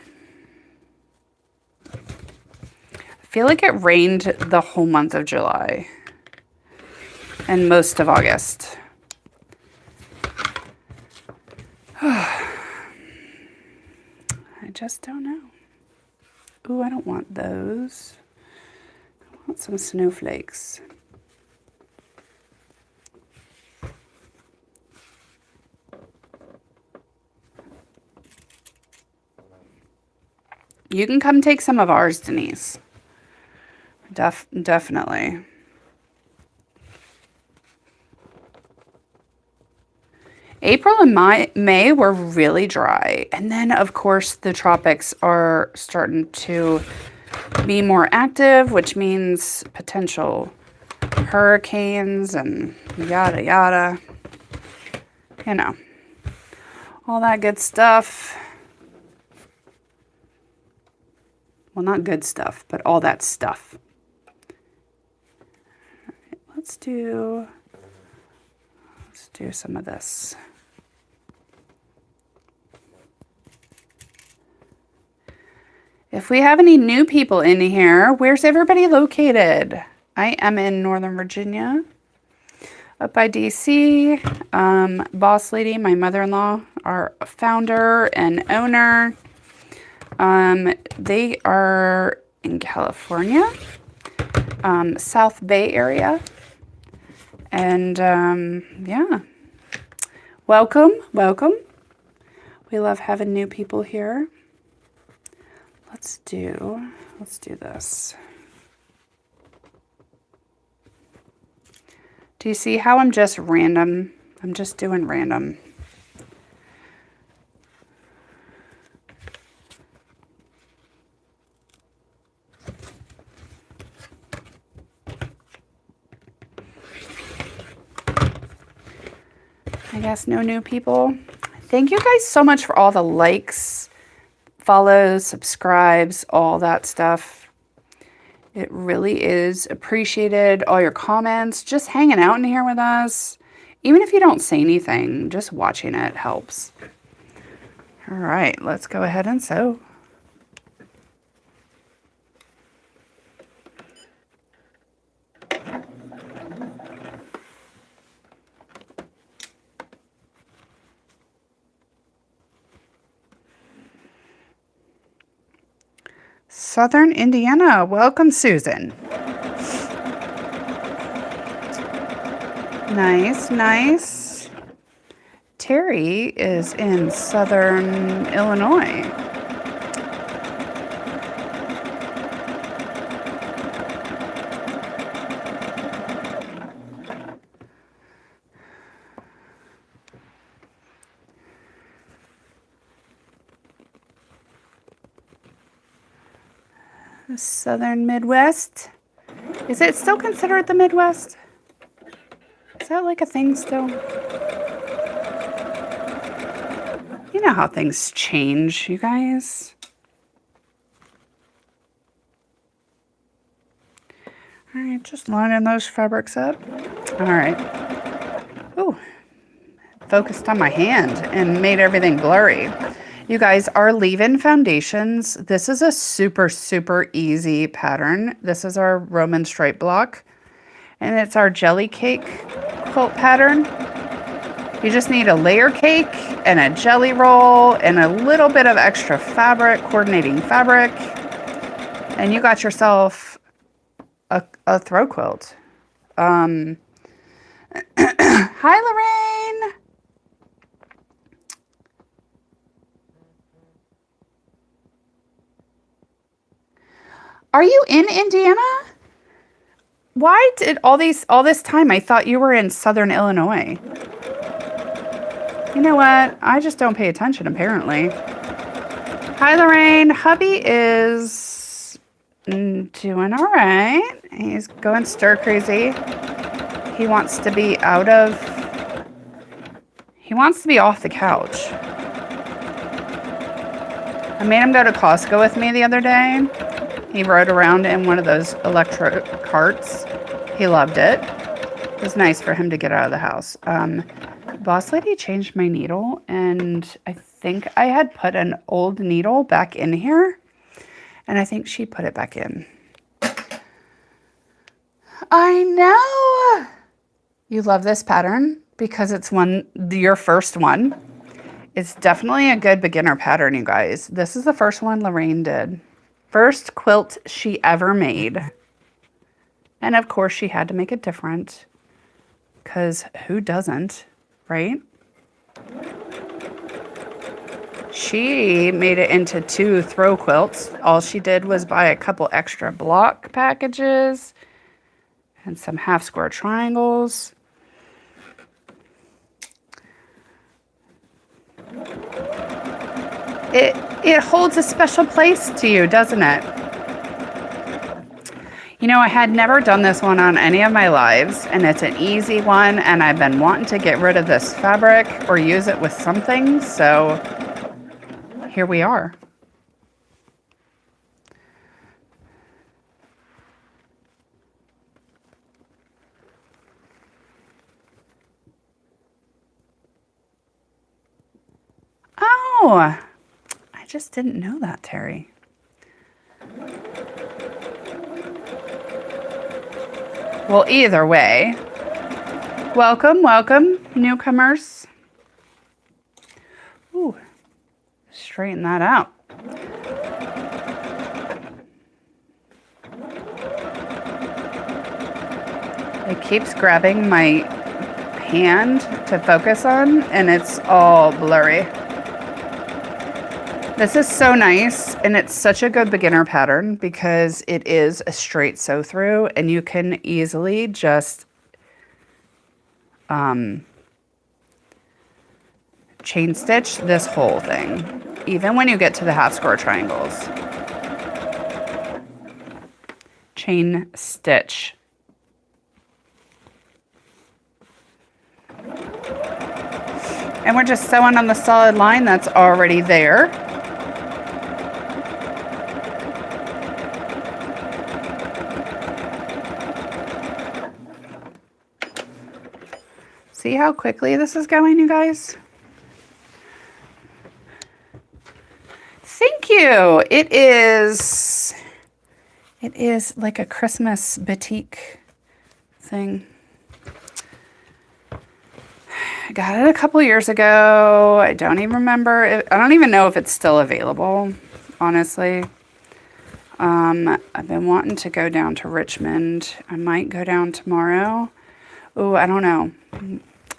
I feel like it rained the whole month of July and most of August. I just don't know. Ooh, I don't want those. I want some snowflakes. You can come take some of ours, Denise. Definitely. April and May were really dry. And then, of course, the tropics are starting to be more active, which means potential hurricanes and yada, yada. You know, all that good stuff. Well, not good stuff, but all that stuff. All right, let's do some of this. If we have any new people in here, where's everybody located? I am in Northern Virginia, up by DC. Boss Lady, my mother-in-law, our founder and owner. They are in California, South Bay area. And yeah, welcome. We love having new people here. Let's do this. Do you see how I'm just random? I'm just doing random. I guess no new people. Thank you guys so much for all the likes, follows, subscribes, all that stuff. It really is appreciated. All your comments, just hanging out in here with us. Even if you don't say anything, just watching it helps. All right, let's go ahead and sew. Southern Indiana. Welcome, Susan. Nice, nice. Terry is in Southern Illinois. The Southern Midwest. Is it still considered the Midwest? Is that like a thing still? You know how things change, you guys. All right, just lining those fabrics up. All right. Ooh, focused on my hand and made everything blurry. You guys, our leave-in foundations, this is a super, super easy pattern. This is our Roman stripe block, and it's our jelly cake quilt pattern. You just need a layer cake and a jelly roll and a little bit of extra fabric, coordinating fabric, and you got yourself a throw quilt. Hi, Lorraine. Are you in Indiana? Why did all this time I thought you were in Southern Illinois? You know what? I just don't pay attention apparently. Hi, Lorraine. Hubby is doing all right. He's going stir crazy. He wants to be off the couch. I made him go to Costco with me the other day. He rode around in one of those electric carts. He loved it. It was nice for him to get out of the house. Boss lady changed my needle, and I think I had put an old needle back in here, and I think she put it back in. I know. You love this pattern because it's your first one. It's definitely a good beginner pattern, you guys. This is the first one Lorraine did. First quilt she ever made. And of course she had to make it different, because who doesn't, right? She made it into 2 throw quilts. All she did was buy a couple extra block packages and some half square triangles. It holds a special place to you, doesn't it? You know, I had never done this one on any of my lives, and it's an easy one, and I've been wanting to get rid of this fabric or use it with something, so here we are. Oh, I just didn't know that, Terry. Well, either way, welcome, welcome, newcomers. Ooh, straighten that out. It keeps grabbing my hand to focus on, and it's all blurry. This is so nice, and it's such a good beginner pattern because it is a straight sew through, and you can easily just chain stitch this whole thing, even when you get to the half square triangles. Chain stitch. And we're just sewing on the solid line that's already there. See how quickly this is going, you guys? Thank you. It is like a Christmas batik thing. I got it a couple years ago. I don't even remember. I don't even know if it's still available, honestly. I've been wanting to go down to Richmond. I might go down tomorrow. Oh, I don't know.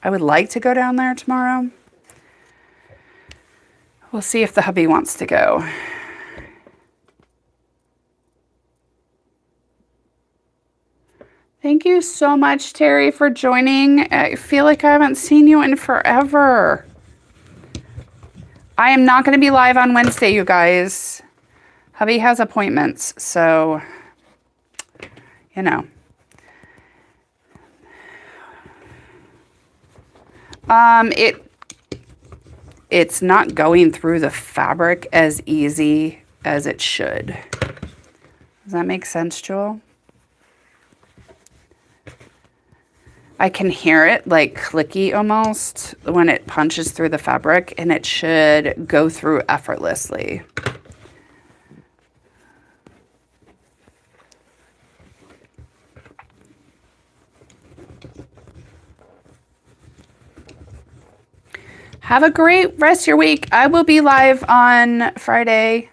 I would like to go down there tomorrow. We'll see if the hubby wants to go. Thank you so much, Terry, for joining. I feel like I haven't seen you in forever. I am not going to be live on Wednesday, you guys. Hubby has appointments, so, you know. It's not going through the fabric as easy as it should. Does that make sense, Jewel? I can hear it like clicky almost when it punches through the fabric, and it should go through effortlessly. Have a great rest of your week. I will be live on Friday.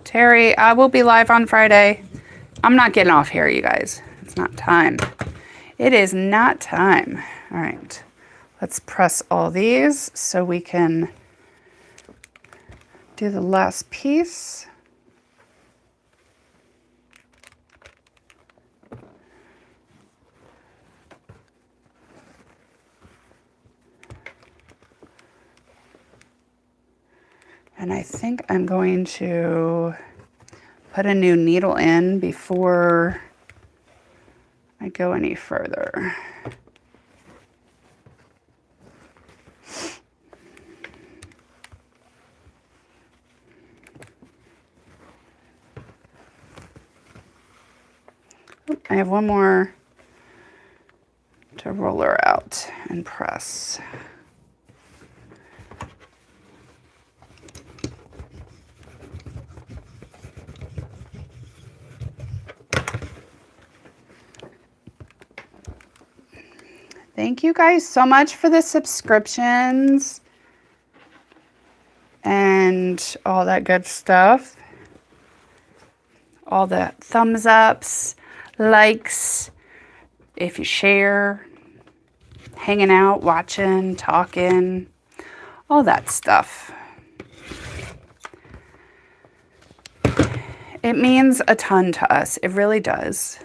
Terry, I will be live on Friday. I'm not getting off here, you guys. It's not time. It is not time. All right. Let's press all these so we can do the last piece. And I think I'm going to put a new needle in before I go any further. I have one more to roll her out and press. Thank you guys so much for the subscriptions and all that good stuff. All the thumbs ups, likes, if you share, hanging out, watching, talking, all that stuff. It means a ton to us. It really does.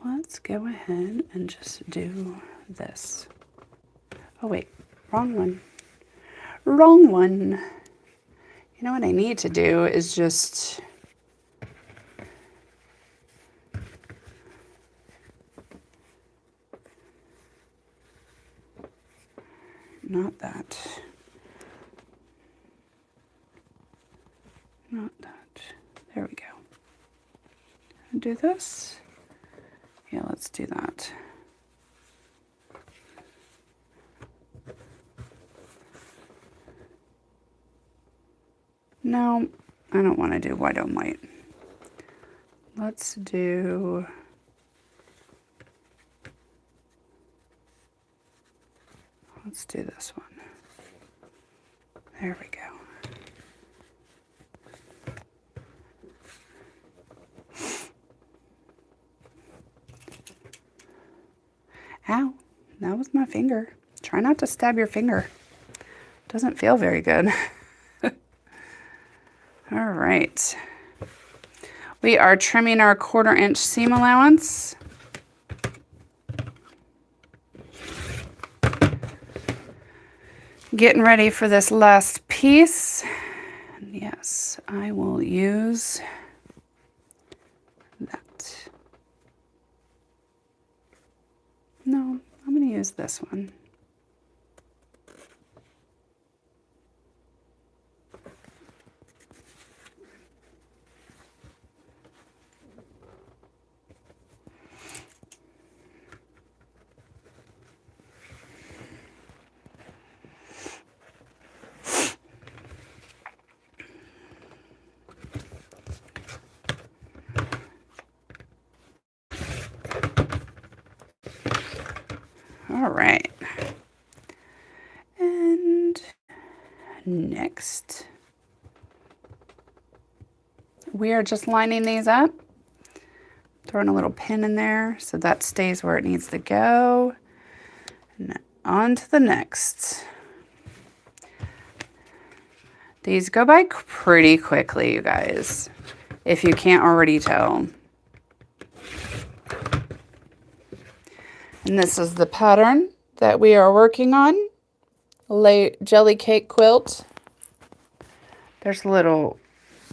Let's go ahead and just do this. Oh wait, wrong one. Wrong one. You know what I need to do is just not that. Not that. There we go. Do this. Yeah, let's do that. No, I don't want to do white on white. Let's do... Let's do this one. There we go. Ow, that was my finger. Try not to stab your finger. Doesn't feel very good. All right. We are trimming our 1/4 inch seam allowance. Getting ready for this last piece. And yes, I will use that. No, I'm going to use this one. All right. And next, we are just lining these up, throwing a little pin in there so that stays where it needs to go. And on to the next. These go by pretty quickly, you guys, if you can't already tell. And this is the pattern that we are working on, jelly cake quilt. There's a little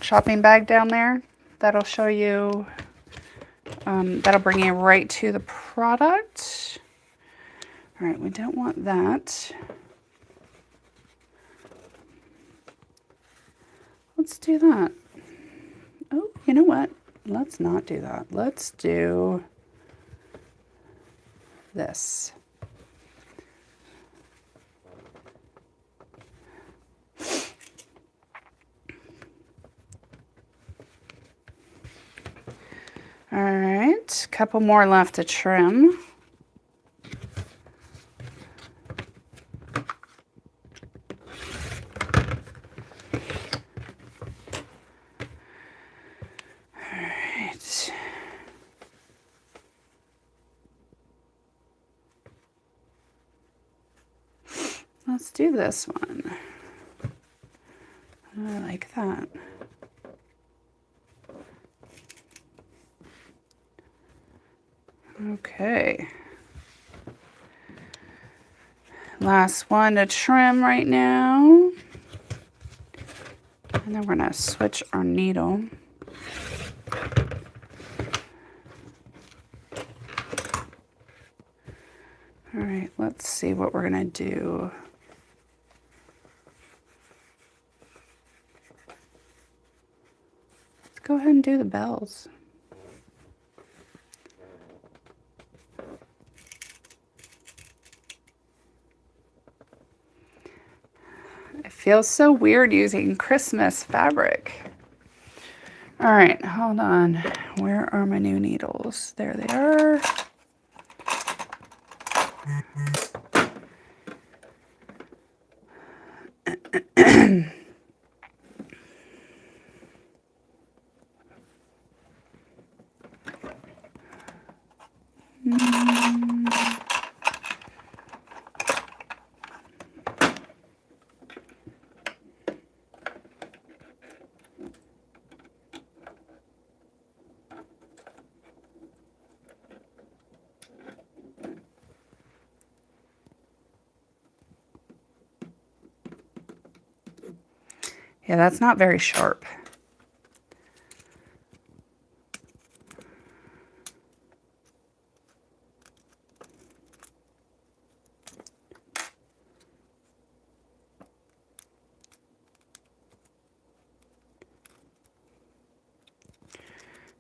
shopping bag down there that'll show you, that'll bring you right to the product. All right, we don't want that. Let's do that. Oh, you know what? Let's not do that. Let's do this. All right, couple more left to trim. All right. Let's do this one. I like that. Okay. Last one to trim right now. And then we're going to switch our needle. All right, let's see what we're going to do. Let's go ahead and do the bells. It feels so weird using Christmas fabric. All right, hold on. Where are my new needles? There they are. Yeah, that's not very sharp.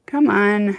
Come on.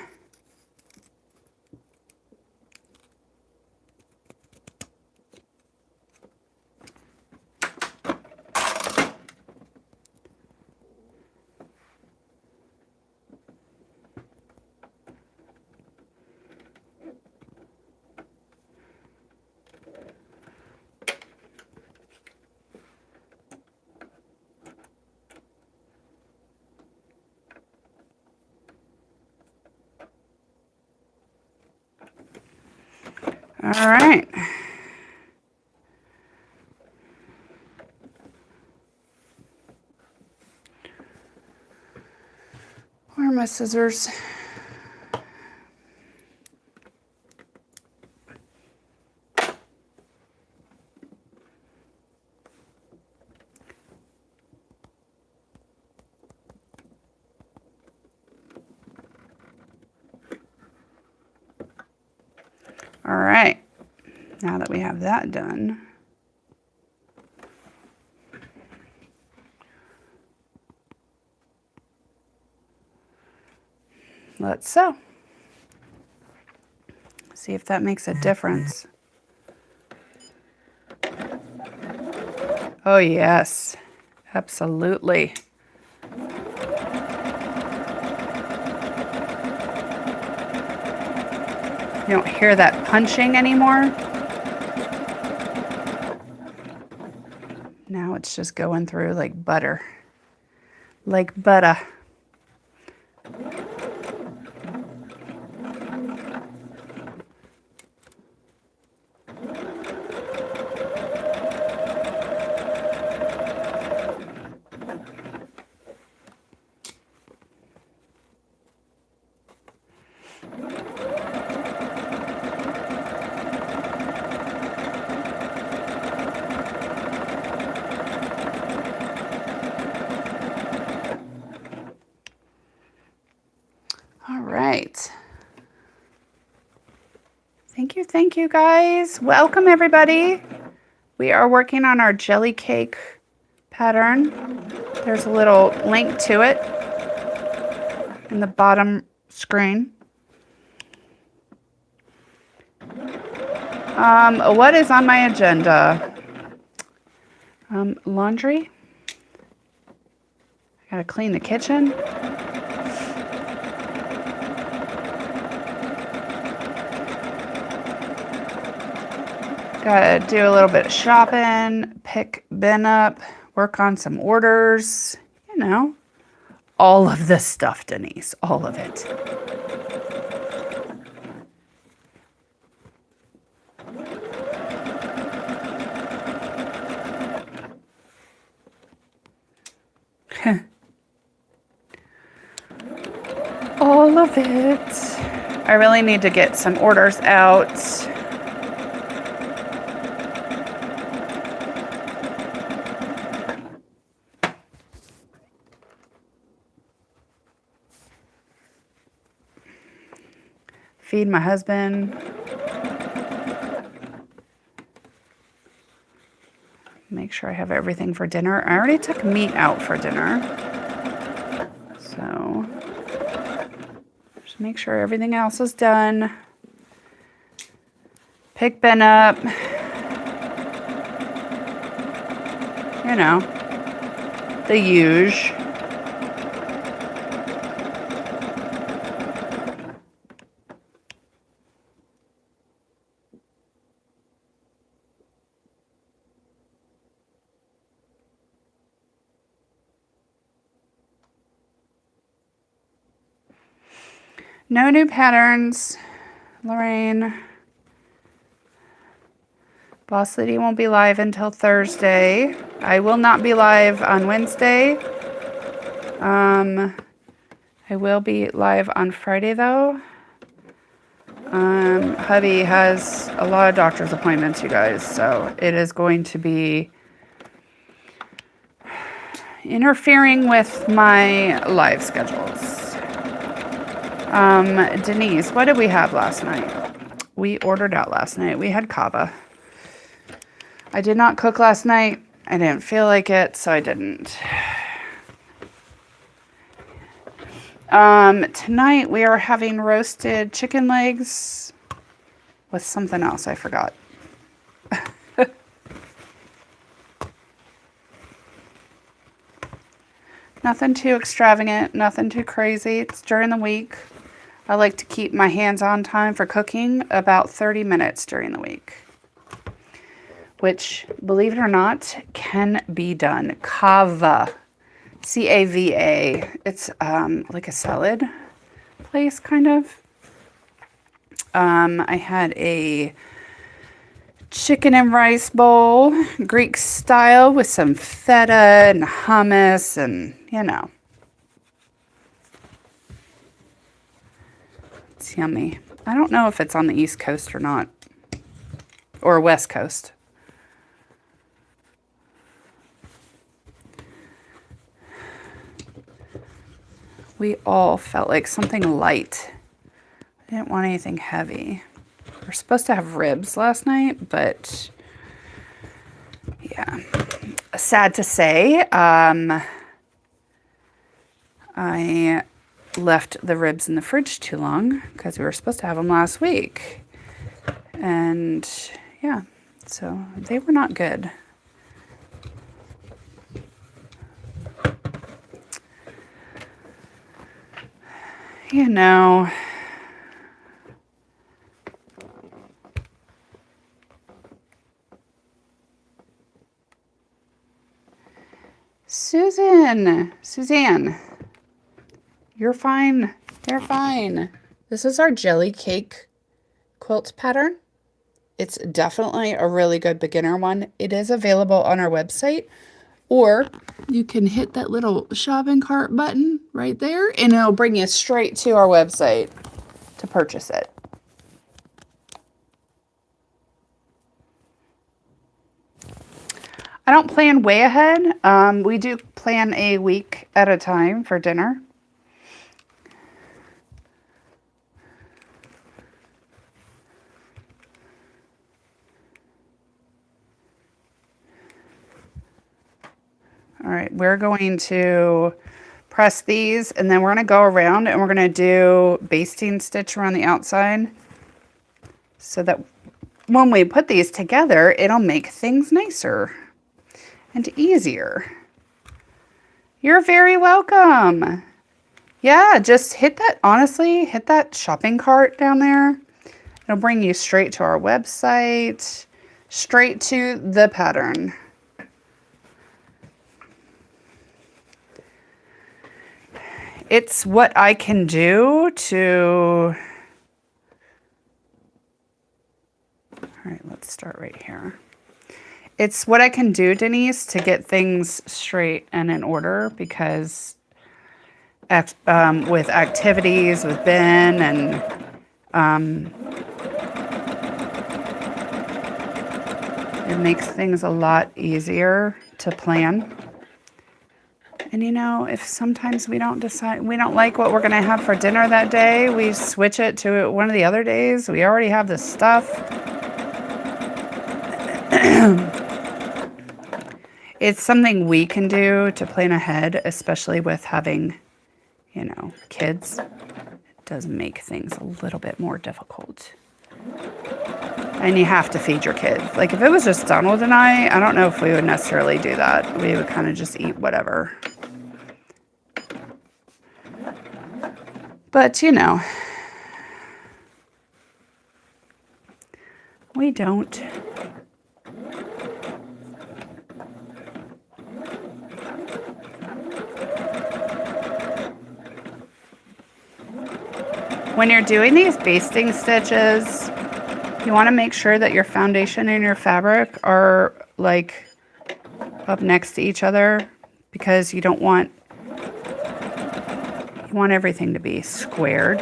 All right. Where are my scissors? All right, now that we have that done, let's sew. See if that makes a difference. Oh yes, absolutely. You don't hear that punching anymore. it's just going through like butter. Like butter. All right. Thank you guys. Welcome everybody. We are working on our jelly cake pattern. There's a little link to it in the bottom screen. What is on my agenda? Laundry. I gotta clean the kitchen. Gotta do a little bit of shopping, pick Ben up, work on some orders, you know, all of this stuff, Denise, all of it. All of it. I really need to get some orders out. Feed my husband. Make sure I have everything for dinner. I already took meat out for dinner. So just make sure everything else is done. Pick Ben up. You know, the usual. No new patterns, Lorraine. Boss Lady won't be live until Thursday. I will not be live on Wednesday. I will be live on Friday though. Hubby has a lot of doctor's appointments, you guys, so it is going to be interfering with my live schedules. Denise, what did we have last night? We ordered out last night. We had kava. I did not cook last night. I didn't feel like it, so I didn't. Tonight we are having roasted chicken legs with something else I forgot. Nothing too extravagant, nothing too crazy. It's during the week. I like to keep my hands-on time for cooking about 30 minutes during the week, which, believe it or not, can be done. Cava, C-A-V-A. It's like a salad place, kind of. I had a chicken and rice bowl, Greek style, with some feta and hummus and, you know. It's yummy. I don't know if it's on the East Coast or not, or West Coast. We all felt like something light. I didn't want anything heavy. We're supposed to have ribs last night, but yeah, sad to say, I left the ribs in the fridge too long because we were supposed to have them last week. And yeah, so they were not good. You know, Suzanne. Suzanne. You're fine. You're fine. This is our jelly cake quilt pattern. It's definitely a really good beginner one. It is available on our website, or you can hit that little shopping cart button right there and it'll bring you straight to our website to purchase it. I don't plan way ahead. We do plan a week at a time for dinner. All right, we're going to press these and then we're going to go around and we're going to do basting stitch around the outside so that when we put these together, it'll make things nicer and easier. You're very welcome. Yeah, just hit that, honestly, hit that shopping cart down there. It'll bring you straight to our website, straight to the pattern. It's what I can do to, all right, let's start right here. It's what I can do, Denise, to get things straight and in order because with activities with Ben and it makes things a lot easier to plan. And you know, if sometimes we don't like what we're going to have for dinner that day, we switch it to one of the other days. We already have the stuff. It's something we can do to plan ahead, especially with having, you know, kids. It does make things a little bit more difficult. And you have to feed your kids. Like if it was just Donald and I don't know if we would necessarily do that. We would kind of just eat whatever. But, you know, we don't. When you're doing these basting stitches, you want to make sure that your foundation and your fabric are like up next to each other because you don't want, you want everything to be squared.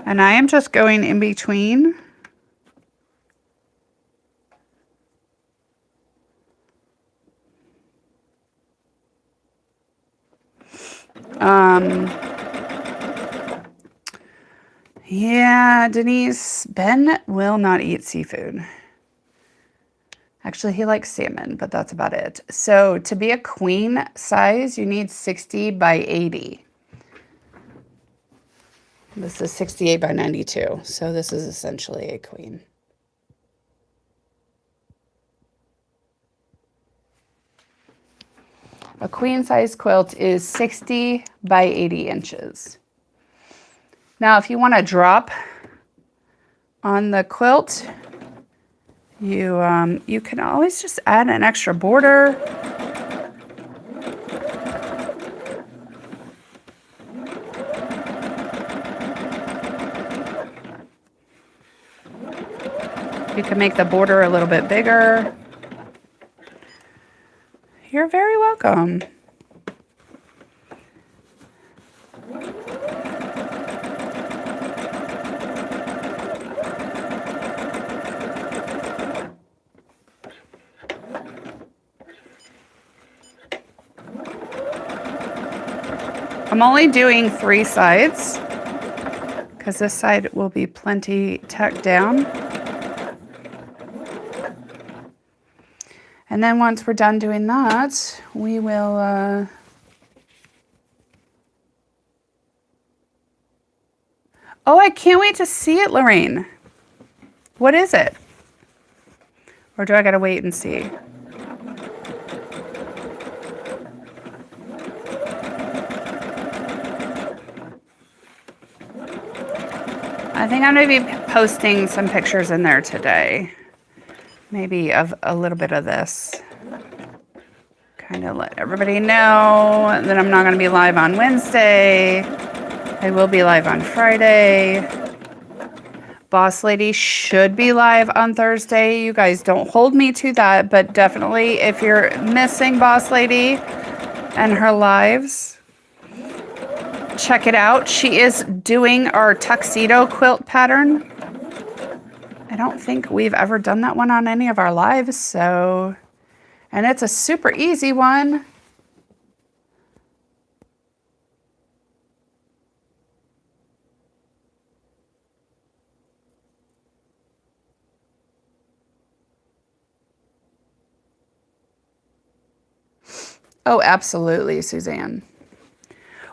And I am just going in between. Yeah, Denise, Ben will not eat seafood. Actually, he likes salmon, but that's about it. So to be a queen size, you need 60 by 80. This is 68 by 92, so this is essentially a queen. A queen size quilt is 60 by 80 inches. Now, if you want to drop on the quilt, you can always just add an extra border. You can make the border a little bit bigger. You're very welcome. I'm only doing 3 sides because this side will be plenty tacked down. And then once we're done doing that, we will oh, I can't wait to see it, Lorraine. What is it? Or do I gotta wait and see? I think I'm going to be posting some pictures in there today. Maybe of a little bit of this. Kind of let everybody know that I'm not going to be live on Wednesday. I will be live on Friday. Boss Lady should be live on Thursday. You guys don't hold me to that, but definitely if you're missing Boss Lady and her lives, check it out. She is doing our tuxedo quilt pattern. I don't think we've ever done that one on any of our lives, so, and it's a super easy one. Oh, absolutely, Suzanne.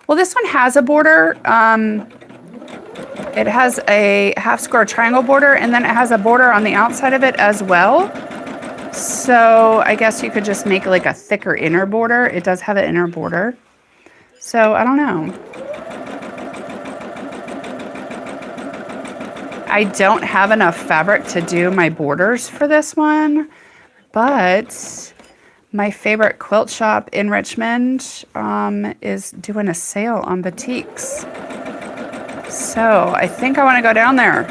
Well, this one has a border. It has a half square triangle border, and then it has a border on the outside of it as well. So I guess you could just make like a thicker inner border. It does have an inner border. So I don't know. I don't have enough fabric to do my borders for this one, but my favorite quilt shop in Richmond is doing a sale on batiks. So I think I want to go down there.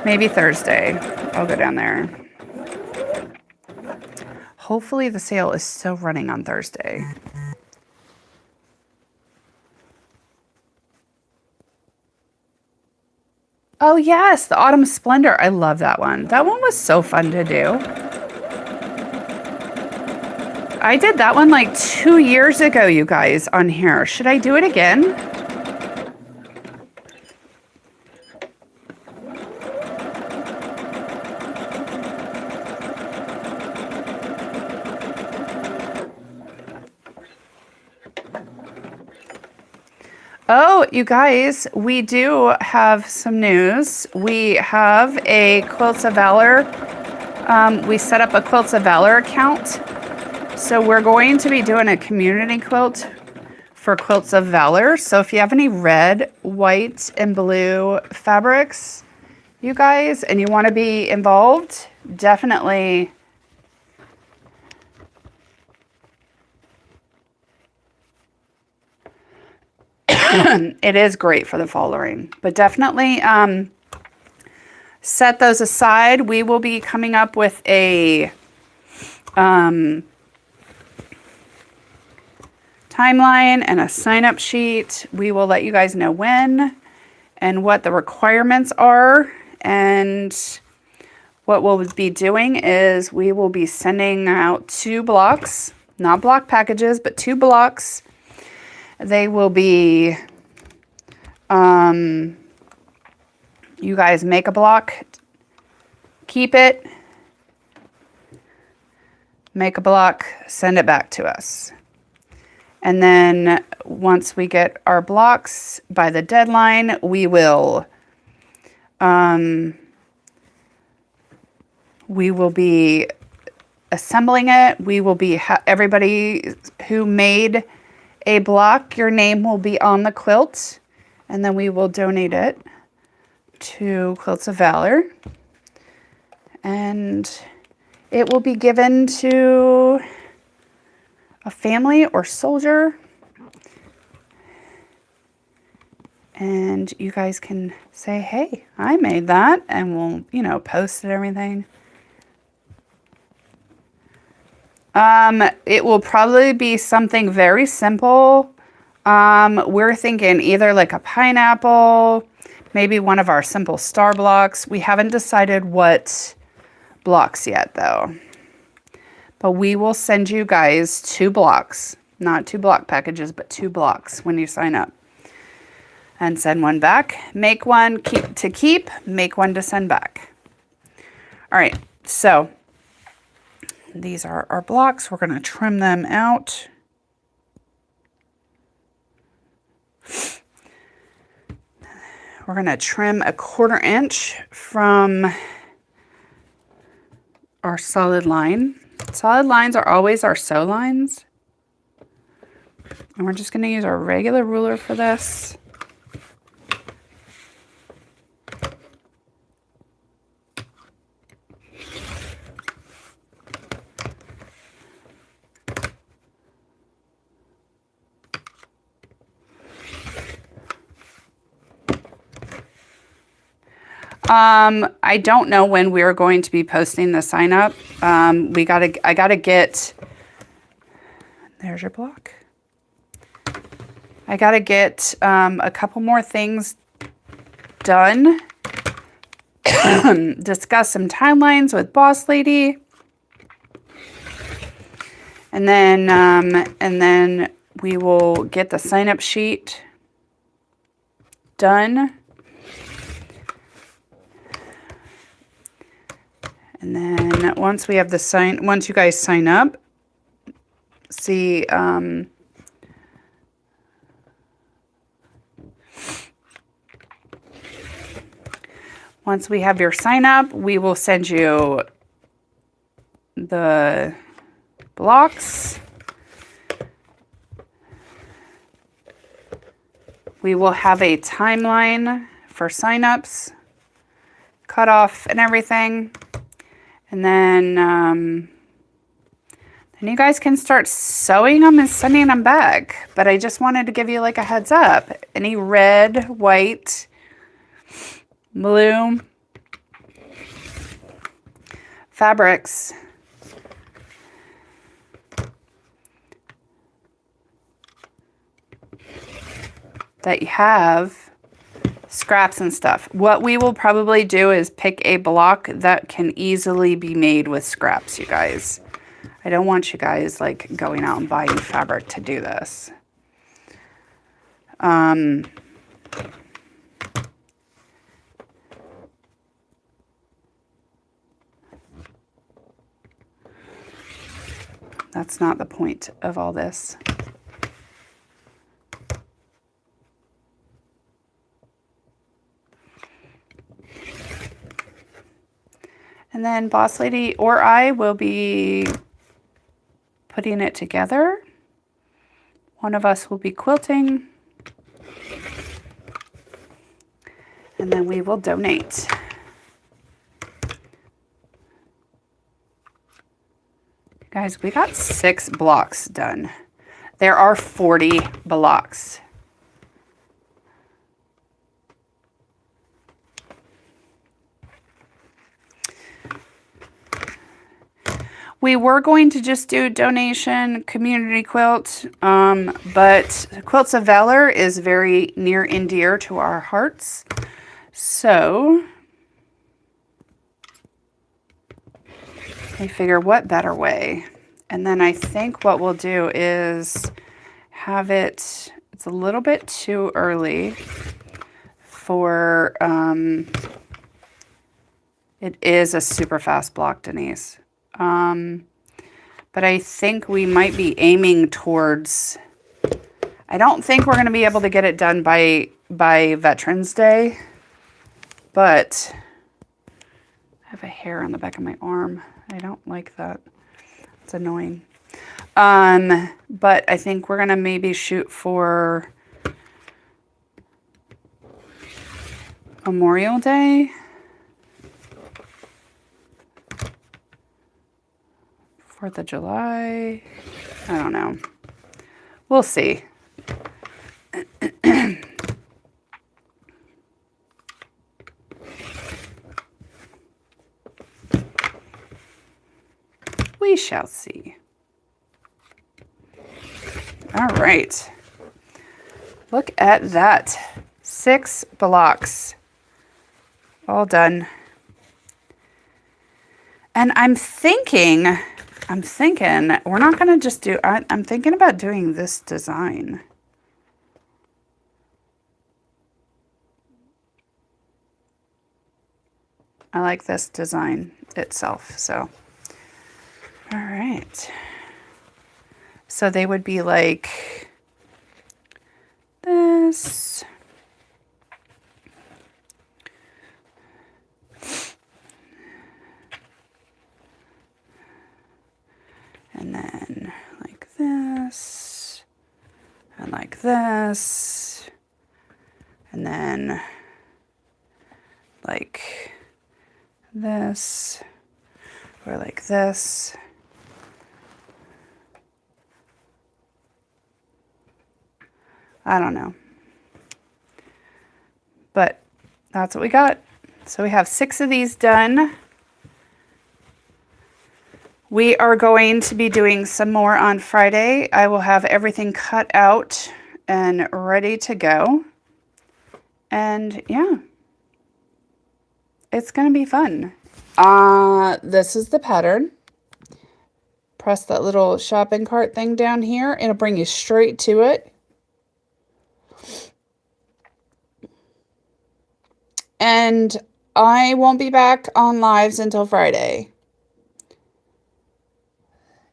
Maybe Thursday. I'll go down there. Hopefully the sale is still running on Thursday. Oh yes, the Autumn Splendor. I love that one. That one was so fun to do. I did that one like 2 years ago, you guys, on here. Should I do it again? Oh, you guys, we do have some news. We have a Quilts of Valor. We set up a Quilts of Valor account. So we're going to be doing a community quilt for Quilts of Valor. So if you have any red, white, and blue fabrics, you guys, and you want to be involved, definitely it is great for the following, but definitely set those aside. We will be coming up with a timeline and a sign-up sheet. We will let you guys know when and what the requirements are. And what we'll be doing is we will be sending out 2 blocks, not block packages, but 2 blocks. They will be, you guys make a block, keep it, make a block, send it back to us. And then once we get our blocks by the deadline, we will be assembling it. We will be, everybody who made a block, your name will be on the quilt, and then we will donate it to Quilts of Valor. And it will be given to a family or soldier. And you guys can say, hey, I made that, and we'll, you know, post it, everything. It will probably be something very simple. We're thinking either like a pineapple, maybe one of our simple star blocks. We haven't decided what blocks yet though. But we will send you guys 2 blocks, not 2 block packages, but 2 blocks when you sign up. And send one back. Make one to keep, make one to send back. All right, so these are our blocks. We're going to trim them out. We're going to trim 1/4 inch from our solid line. Solid lines are always our sew lines. And we're just going to use our regular ruler for this. I don't know when we're going to be posting the sign up. I gotta get, there's your block. I gotta get a couple more things done. Discuss some timelines with Boss Lady. And then we will get the sign up sheet done. And then once we have the once you guys sign up, see, once we have your sign up, we will send you the blocks. We will have a timeline for signups, cutoff and everything. And then you guys can start sewing them and sending them back. But I just wanted to give you like a heads up. Any red, white, blue fabrics that you have, scraps and stuff. What we will probably do is pick a block that can easily be made with scraps, you guys. I don't want you guys like going out and buying fabric to do this. That's not the point of all this. And then Boss Lady or I will be putting it together. One of us will be quilting. And then we will donate. Guys, we got 6 blocks done. There are 40 blocks. We were going to just do donation community quilt, but Quilts of Valor is very near and dear to our hearts. So I figure what better way. And then I think what we'll do is have it, it's a little bit too early for, it is a super fast block, Denise. But I think we might be aiming towards, I don't think we're going to be able to get it done by Veterans Day, but I have a hair on the back of my arm. I don't like that. It's annoying. But I think we're going to maybe shoot for Memorial Day. 4th of July. I don't know. We'll see. We shall see. All right. Look at that. 6 blocks. All done. And I'm thinking we're not going to just do, I'm thinking about doing this design. I like this design itself, so. All right. So they would be like this. And then like this, and like this, and then like this, or like this. I don't know. But that's what we got. So we have 6 of these done. We are going to be doing some more on Friday. I will have everything cut out and ready to go. And yeah, it's going to be fun. This is the pattern. Press that little shopping cart thing down here. It'll bring you straight to it. And I won't be back on lives until Friday.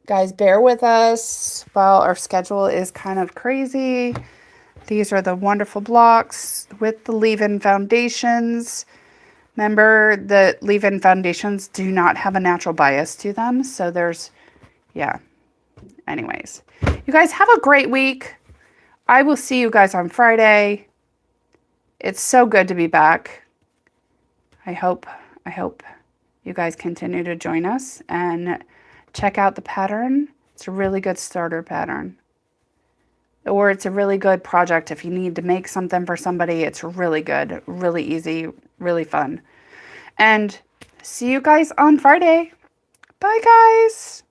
Guys, bear with us while our schedule is kind of crazy. These are the wonderful blocks with the leave-in foundations. Remember, the leave-in foundations do not have a natural bias to them. So there's, yeah. Anyways, you guys have a great week. I will see you guys on Friday. It's so good to be back. I hope you guys continue to join us and check out the pattern. It's a really good starter pattern. Or it's a really good project if you need to make something for somebody. It's really good, really easy, really fun. And see you guys on Friday. Bye, guys.